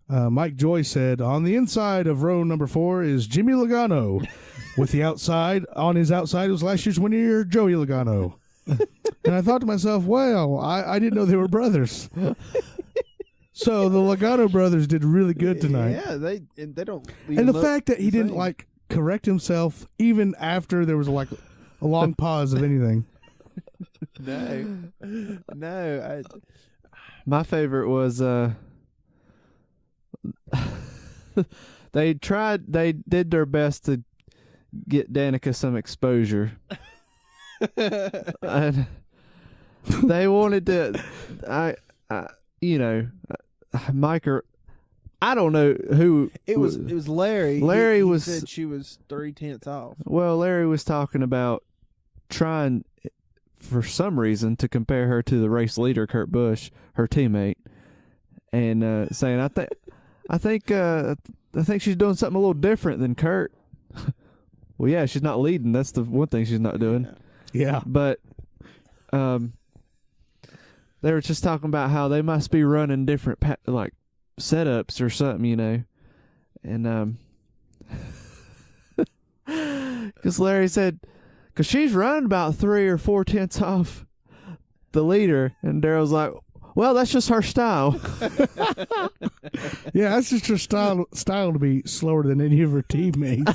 Mike Joy said, on the inside of row number 4 is Jimmy Logano. With the outside, on his outside was last year's winner, Joey Logano. And I thought to myself, well, I didn't know they were brothers. So the Logano brothers did really good tonight. Yeah, they don't. And the fact that he didn't correct himself even after there was a long pause of anything. No. My favorite was they did their best to get Danica some exposure. And they wanted to, Mike, or I don't know who it was. It was Larry. Larry he was said she was 3/10 off. Well, Larry was talking about trying, for some reason, to compare her to the race leader, Kurt Busch, her teammate, and saying, I think she's doing something a little different than Kurt. Well, yeah, she's not leading. That's the one thing she's not doing. Yeah. But they were just talking about how they must be running different setups or something, and because Larry said, because she's running about 3 or 4 tenths off the leader, and Daryl's like, well, that's just her style. Yeah, that's just her style to be slower than any of her teammates.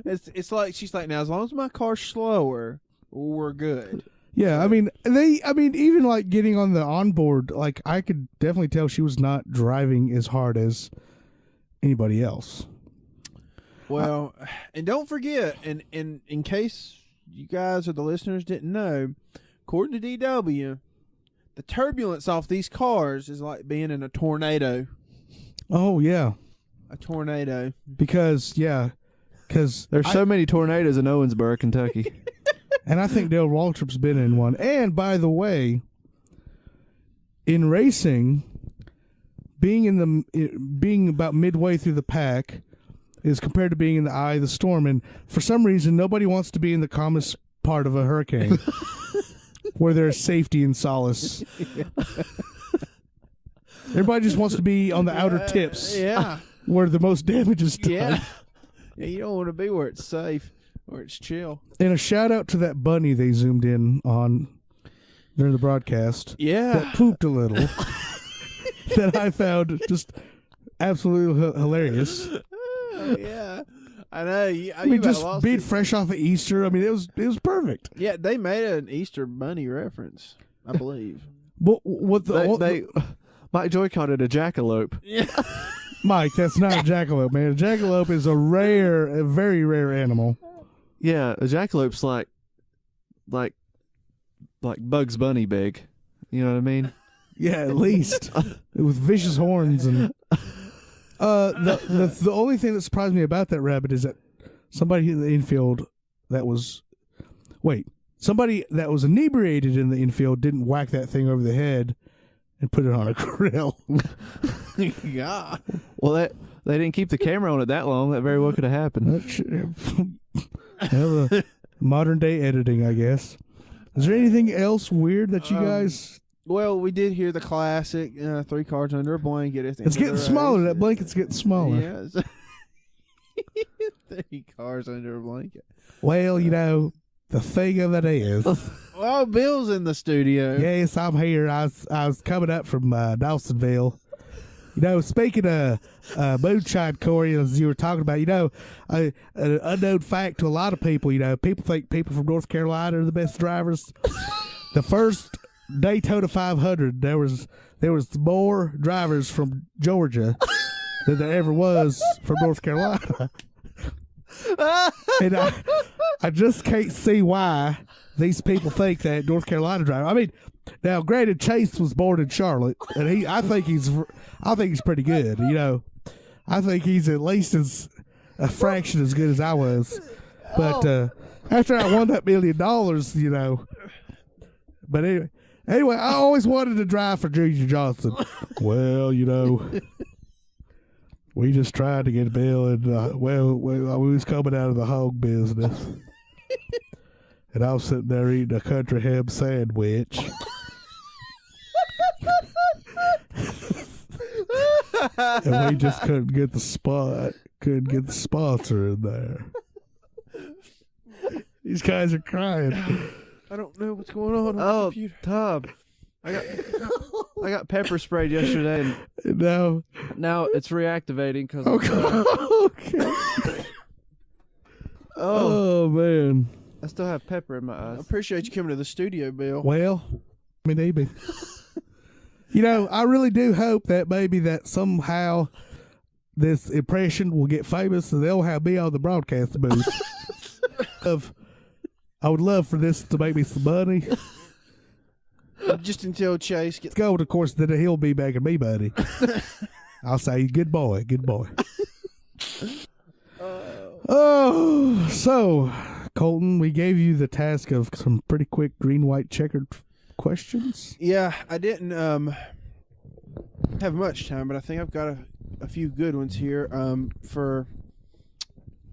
It's like she's like, now as long as my car's slower, we're good. Yeah, I mean even getting on the onboard, I could definitely tell she was not driving as hard as anybody else. Well, and don't forget, and in case you guys or the listeners didn't know, according to DW, the turbulence off these cars is like being in a tornado. Oh yeah, a tornado. Because there's so many tornadoes in Owensboro, Kentucky. And I think Dale Waltrip's been in one. And by the way, in racing, being about midway through the pack is compared to being in the eye of the storm. And for some reason, nobody wants to be in the calmest part of a hurricane, where there's safety and solace. Everybody just wants to be on the outer tips, where the most damage is done. Yeah, you don't want to be where it's safe, where it's chill. And a shout out to that bunny they zoomed in on during the broadcast. Yeah, that pooped a little. That I found just absolutely hilarious. Yeah, I know. I mean, just being fresh off of Easter. I mean, it was perfect. Yeah, they made an Easter bunny reference, I believe. What Mike Joy called it a jackalope. Yeah. Mike, that's not a jackalope, man. A jackalope is a very rare animal. Yeah, a jackalope's like Bugs Bunny big. You know what I mean? Yeah, at least with vicious horns and. The only thing that surprised me about that rabbit is that somebody in the infield somebody that was inebriated in the infield didn't whack that thing over the head and put it on a grill. Yeah. Well, they didn't keep the camera on it that long. That very well could have happened. Modern day editing, I guess. Is there anything else weird that you guys? Well, we did hear the classic 3 cars under a blanket. It's getting smaller. That blanket's getting smaller. Yes. 3 cars under a blanket. Well, the thing of it is. Well, Bill's in the studio. Yes, I'm here. I was coming up from Dawsonville. Speaking of moonshine, Corey, as you were talking about, an unknown fact to a lot of people, people think people from North Carolina are the best drivers. The first Daytona 500, there was more drivers from Georgia than there ever was from North Carolina. And I just can't see why these people think that North Carolina driver. I mean, now granted, Chase was born in Charlotte, and I think he's pretty good. I think he's at least a fraction as good as I was. But after I won that $1 million, But anyway, I always wanted to drive for Junior Johnson. Well, we just tried to get Bill, and we was coming out of the hog business. And I was sitting there eating a country ham sandwich. And we just couldn't get the sponsor in there. These guys are crying. I don't know what's going on the computer. Tom, I got pepper sprayed yesterday, and now it's reactivating because. Okay. Oh man. I still have pepper in my I eyes. appreciate you coming to the studio, Bill. Well, maybe. I really do hope that maybe that somehow this impression will get famous and they'll have me on the broadcast booth. I would love for this to make me some money. Just until Chase gets going, of course, then he'll be making me money. I'll say, good boy. So, Colton, we gave you the task of some pretty quick green-white checkered questions. Yeah, I didn't have much time, but I think I've got a few good ones here. For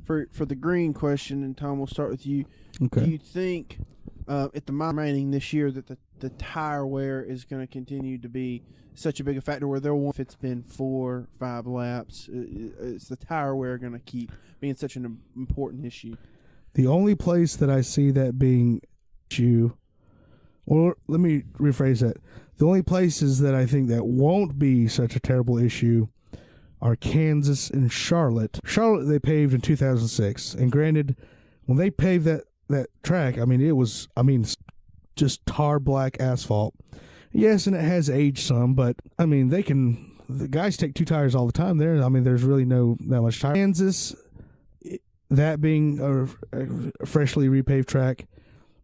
the green question, and Tom, we'll start with you. Okay. Do you think at the mile remaining this year that the tire wear is going to continue to be such a big factor where they'll want, if it's been 4 or 5 laps, is the tire wear going to keep being such an important issue? The only place that I see that being issue, or let me rephrase that. The only places that I think that won't be such a terrible issue are Kansas and Charlotte. Charlotte they paved in 2006, and granted, when they paved that track, it was just tar black asphalt. Yes, and it has aged some, but the guys take 2 tires all the time there. There's really that much tire. Kansas, that being a freshly repaved track,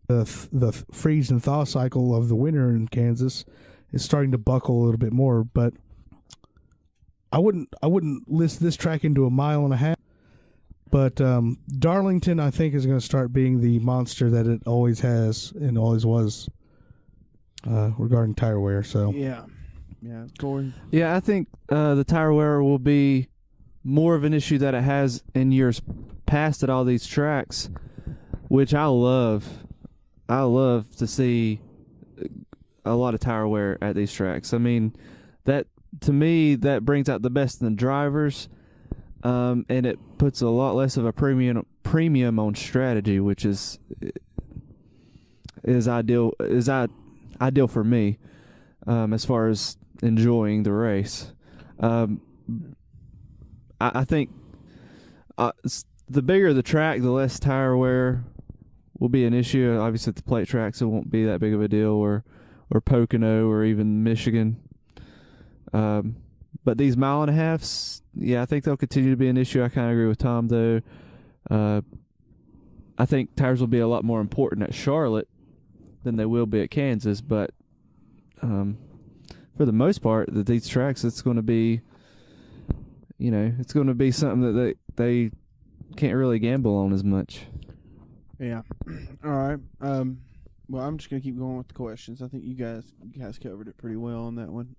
the freeze and thaw cycle of the winter in Kansas is starting to buckle a little bit more, but I wouldn't list this track into a mile and a half. But Darlington, I think, is going to start being the monster that it always has and always was regarding tire wear. So yeah, Corey. Yeah, I think the tire wear will be more of an issue that it has in years past at all these tracks, which I love. I love to see a lot of tire wear at these tracks. That to me that brings out the best in the drivers. And it puts a lot less of a premium on strategy, which is ideal for me as far as enjoying the race. I think the bigger the track, the less tire wear will be an issue. Obviously, at the plate tracks, it won't be that big of a deal, or Pocono, or even Michigan. But these mile and a halves, yeah, I think they'll continue to be an issue. I kind of agree with Tom, though. I think tires will be a lot more important at Charlotte than they will be at Kansas. But for the most part, these tracks, it's going to be, it's going to be something that they can't really gamble on as much. Yeah. All right. Well, I'm just going to keep going with the questions. I think you guys covered it pretty well on that one.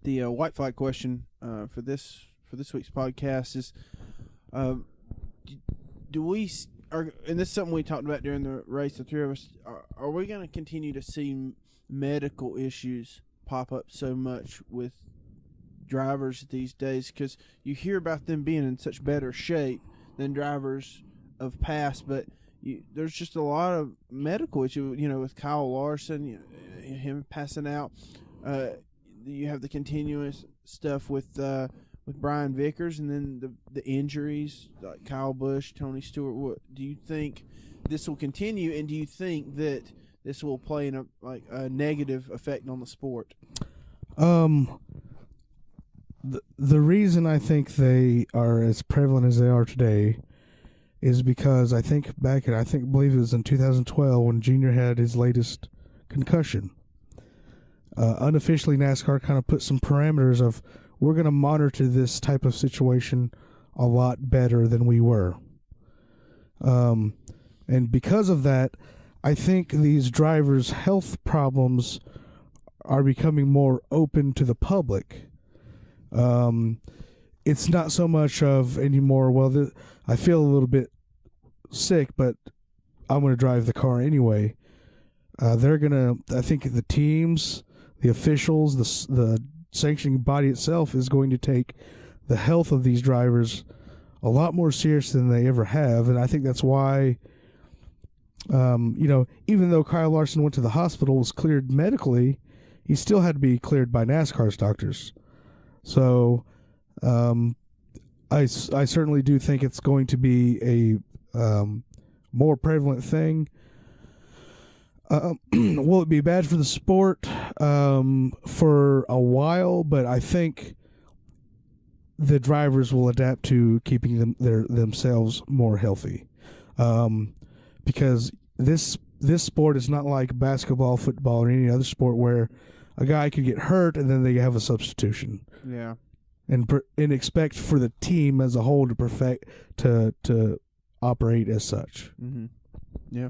The white flag question for this week's podcast is: do we and this is something we talked about during the race, the three of us, are we going to continue to see medical issues pop up so much with drivers these days? Because you hear about them being in such better shape than drivers of past, but there's just a lot of medical issue, with Kyle Larson, him passing out. You have the continuous stuff with Brian Vickers, and then the injuries like Kyle Busch, Tony Stewart. What do you think this will continue, and do you think that this will play a negative effect on the sport? The reason I think they are as prevalent as they are today is because I think believe it was in 2012 when Junior had his latest concussion. Unofficially, NASCAR kind of put some parameters of, we're going to monitor this type of situation a lot better than we were. And because of that, I think these drivers' health problems are becoming more open to the public. It's not so much of anymore, I feel a little bit sick, but I'm going to drive the car anyway. I think the teams, the officials, the sanctioning body itself is going to take the health of these drivers a lot more serious than they ever have. And I think that's why, even though Kyle Larson went to the hospital, was cleared medically, he still had to be cleared by NASCAR's doctors. So I certainly do think it's going to be a more prevalent thing. Will it be bad for the sport for a while? But I think the drivers will adapt to keeping themselves more healthy, because this sport is not like basketball, football, or any other sport where a guy could get hurt and then they have a substitution. Yeah, and expect for the team as a whole to operate as such. Mm-hmm. Yeah.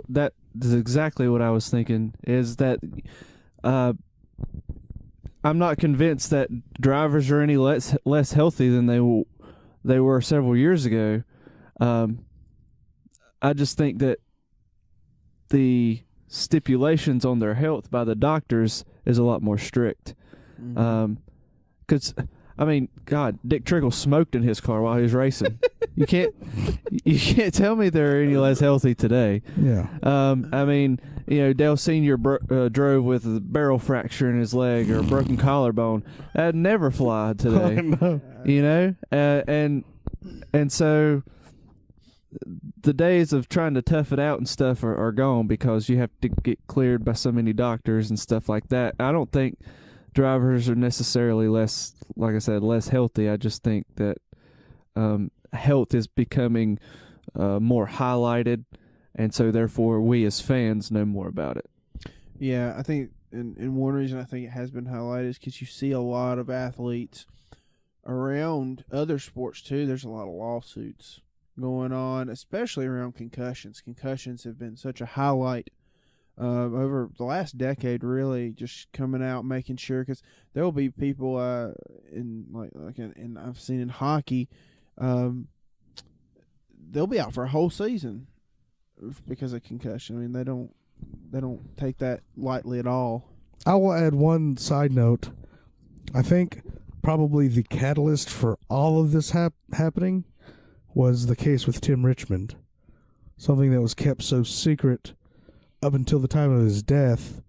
That is exactly what I was thinking, is that I'm not convinced that drivers are any less healthy than they were several years ago. I just think that the stipulations on their health by the doctors is a lot more strict. Mm-hmm. 'Cause God, Dick Trickle smoked in his car while he was racing. You can't tell me they're any less healthy today. Yeah. Dale Senior drove with a barrel fracture in his leg or a broken collarbone. That'd never fly today. No. And so the days of trying to tough it out and stuff are gone, because you have to get cleared by so many doctors and stuff like that. I don't think drivers are necessarily less healthy. I just think that health is becoming more highlighted, and so therefore we as fans know more about it. Yeah, I think, and one reason I think it has been highlighted is because you see a lot of athletes around other sports too. There's a lot of lawsuits going on, especially around concussions. Concussions have been such a highlight over the last decade, really, just coming out, making sure, because there will be people and I've seen in hockey, they'll be out for a whole season because of concussion. They don't take that lightly at all. I will add one side note. I think probably the catalyst for all of this happening was the case with Tim Richmond, something that was kept so secret up until the time of his death,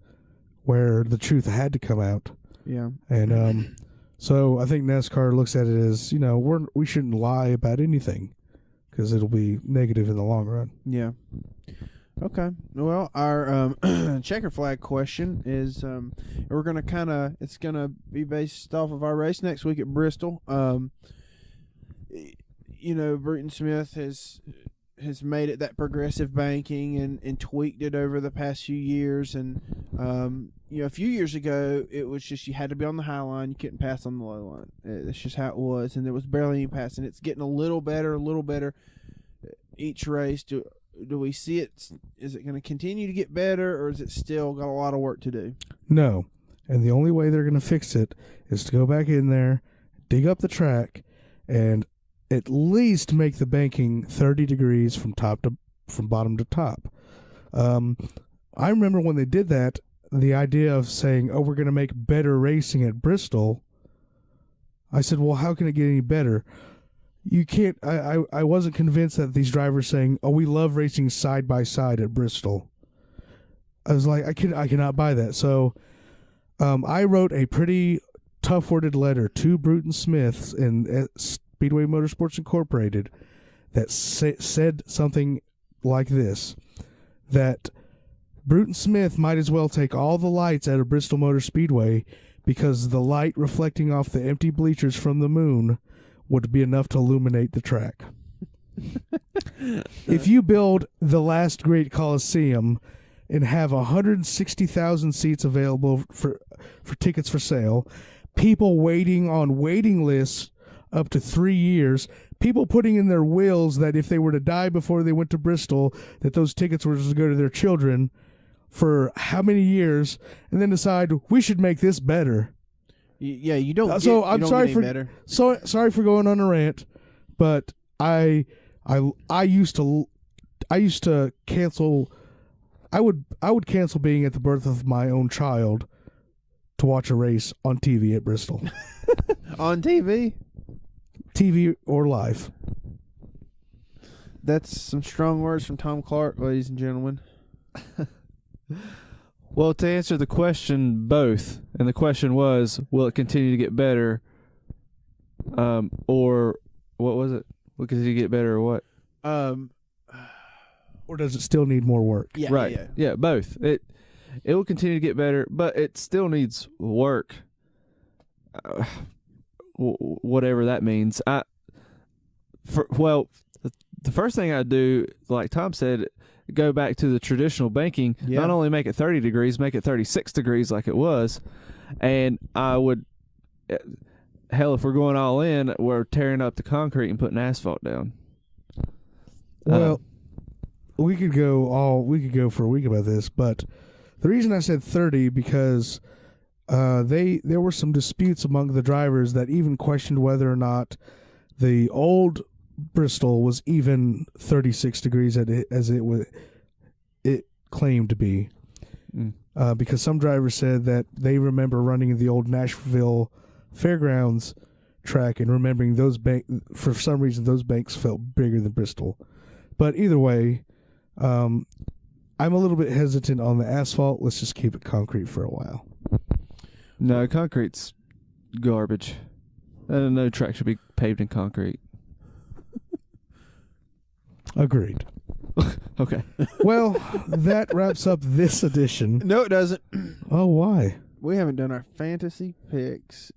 where the truth had to come out. Yeah. And so I think NASCAR looks at it as, we shouldn't lie about anything, because it'll be negative in the long run. Yeah. Okay. Well, our checker flag question is, we're going to it's going to be based off of our race next week at Bristol. Bruton Smith has made it that progressive banking and tweaked it over the past few years. And, a few years ago, it was just you had to be on the high line. You couldn't pass on the low line. That's just how it was. And there was barely any passing. It's getting a little better each race. Do we see it? Is it going to continue to get better, or is it still got a lot of work to do? No. And the only way they're going to fix it is to go back in there, dig up the track, and at least make the banking 30 degrees from bottom to top. I remember when they did that, the idea of saying, "Oh, we're going to make better racing at Bristol." I said, "Well, how can it get any better?" You can't. I wasn't convinced that these drivers saying, "Oh, we love racing side by side at Bristol." I was like, I cannot buy that. So, I wrote a pretty tough-worded letter to Bruton Smith and Speedway Motorsports Incorporated that said something like this: that Bruton Smith might as well take all the lights out of Bristol Motor Speedway, because the light reflecting off the empty bleachers from the moon would be enough to illuminate the track. If you build the last great Coliseum and have 160,000 seats available for tickets for sale, people waiting on waiting lists up to 3 years, people putting in their wills that if they were to die before they went to Bristol, that those tickets were to go to their children for how many years, and then decide we should make this better. Yeah, you don't. I'm sorry for going on a rant, but I used to cancel. I would cancel being at the birth of my own child to watch a race on TV at Bristol. On TV or live. That's some strong words from Tom Clark, ladies and gentlemen. Well, to answer the question, both. And the question was, will it continue to get better? Or what was it? Will it continue to get better or what? Or does it still need more work? Yeah, right. Yeah, both. It will continue to get better, but it still needs work. Whatever that means. The first thing I do, like Tom said, go back to the traditional banking. Yeah. Not only make it 30 degrees, make it 36 degrees like it was. And I would, hell, if we're going all in, we're tearing up the concrete and putting asphalt down. Well, we could go for a week about this, but the reason I said 30 because there were some disputes among the drivers that even questioned whether or not the old Bristol was even 36 degrees as it claimed to be. Because some drivers said that they remember running the old Nashville Fairgrounds track and remembering those for some reason those banks felt bigger than Bristol. But either way, I'm a little bit hesitant on the asphalt. Let's just keep it concrete for a while. No, concrete's garbage. No track should be paved in concrete. Agreed. Okay. Well, that wraps up this edition. No, it doesn't. Oh, why? We haven't done our fantasy picks.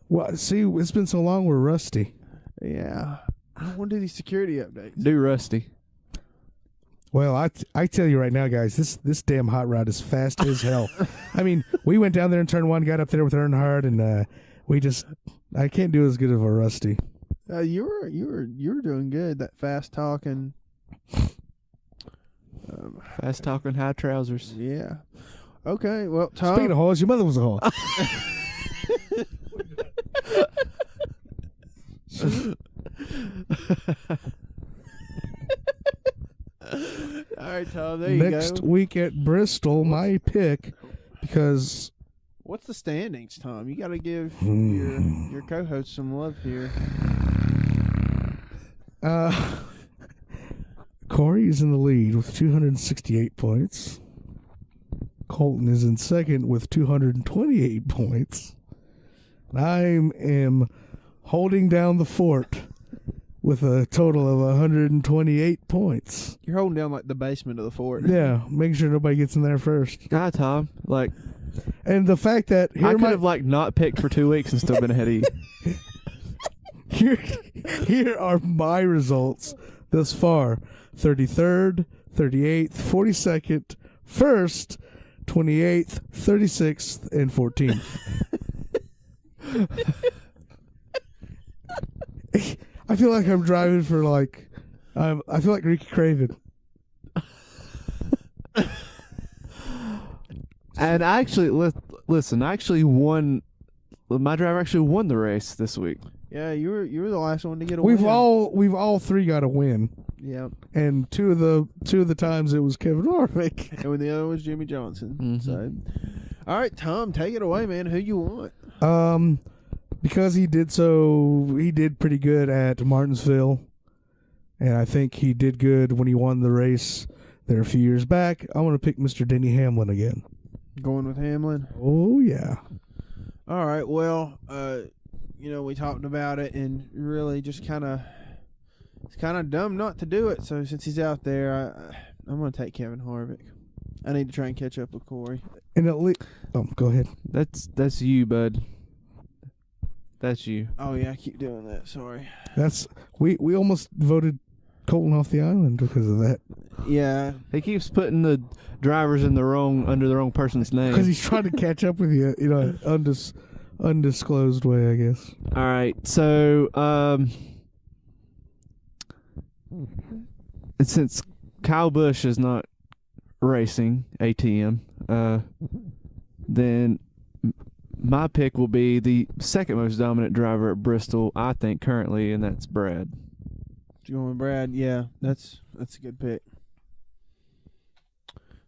Well, see, it's been so long we're rusty. Yeah. I don't want to do these security updates. Do Rusty. Well, I tell you right now, guys, this damn hot rod is fast as hell. I mean, we went down there in turn one, got up there with Earnhardt, and I can't do as good of a Rusty. You were doing good. That fast talking. Fast talking, high trousers. Yeah. Okay. Well, Tom. Speaking of horse, your mother was a horse. All right, Tom. There you go. Next week at Bristol, my pick, because what's the standings, Tom? You got to give your co-host some love here. Corey is in the lead with 268 points. Colton is in second with 228 points. And I am holding down the fort with a total of 128 points. You're holding down like the basement of the fort. Yeah, making sure nobody gets in there first. God, Tom, and the fact that I could have not picked for 2 weeks and still been ahead of you. Here are my results thus far: 33rd, 38th, 42nd, 1st, 28th, 36th, and 14th. I feel like I'm driving for I feel like Ricky Craven. And I actually, listen, my driver actually won the race this week. Yeah, you were the last one to get a We've win. we've all three got a win, Yeah. and two of the times it was Kevin Harvick. And when the other was Jimmie Johnson. Mhm. So, all right, Tom, take it away, man. Who you want? Because he did pretty good at Martinsville, and I think he did good when he won the race there a few years back. I want to pick Mr. Denny Hamlin again. Going with Hamlin. Oh yeah. All right. Well, we talked about it, and really just it's kind of dumb not to do it. So since he's out there, I'm going to take Kevin Harvick. I need to try and catch up with Corey. And at least, go ahead. That's you, bud. That's you. Oh yeah, I keep doing that. Sorry. That's we almost voted Colton off the island because of that. Yeah. He keeps putting the drivers under the wrong person's name. Because he's trying to catch up with you, undisclosed way, I guess. All right, so since Kyle Busch is not racing ATM, then my pick will be the second most dominant driver at Bristol, I think, currently, and that's Brad. You going with Brad? Yeah, that's a good pick.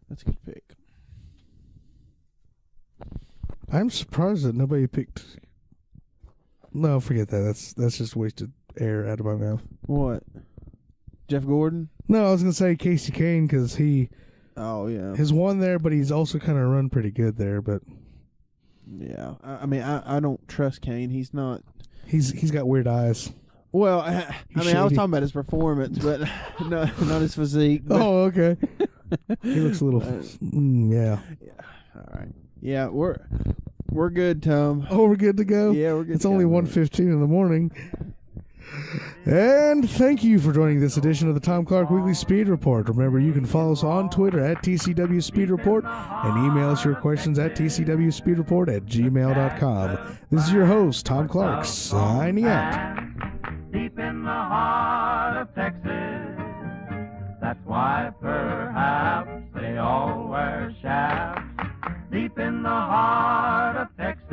That's a good pick. I'm surprised that nobody picked. No, forget that. That's just wasted air out of my mouth. What? Jeff Gordon? No, I was gonna say Casey Kane because he Oh yeah. has won there, but he's also kind of run pretty good there. But Yeah. I don't trust Kane. He's not. he's got weird eyes. Well, I was shady. talking about his performance, but no, not his physique. But, Oh, okay. He looks a little. Yeah. all right. Yeah, we're good, Tom. Oh, we're good to go. Yeah, we're good. It's to only go. 1:15 in the morning. And thank you for joining this edition of the Tom Clark Weekly Speed Report. Remember, you can follow us on Twitter at TCW Speed Report and email us your questions at tcwspeedreport@gmail.com. This is your host, Tom Clark, signing out. Deep in the heart of Texas, that's why perhaps they all wear shafts. Deep in the heart of Texas.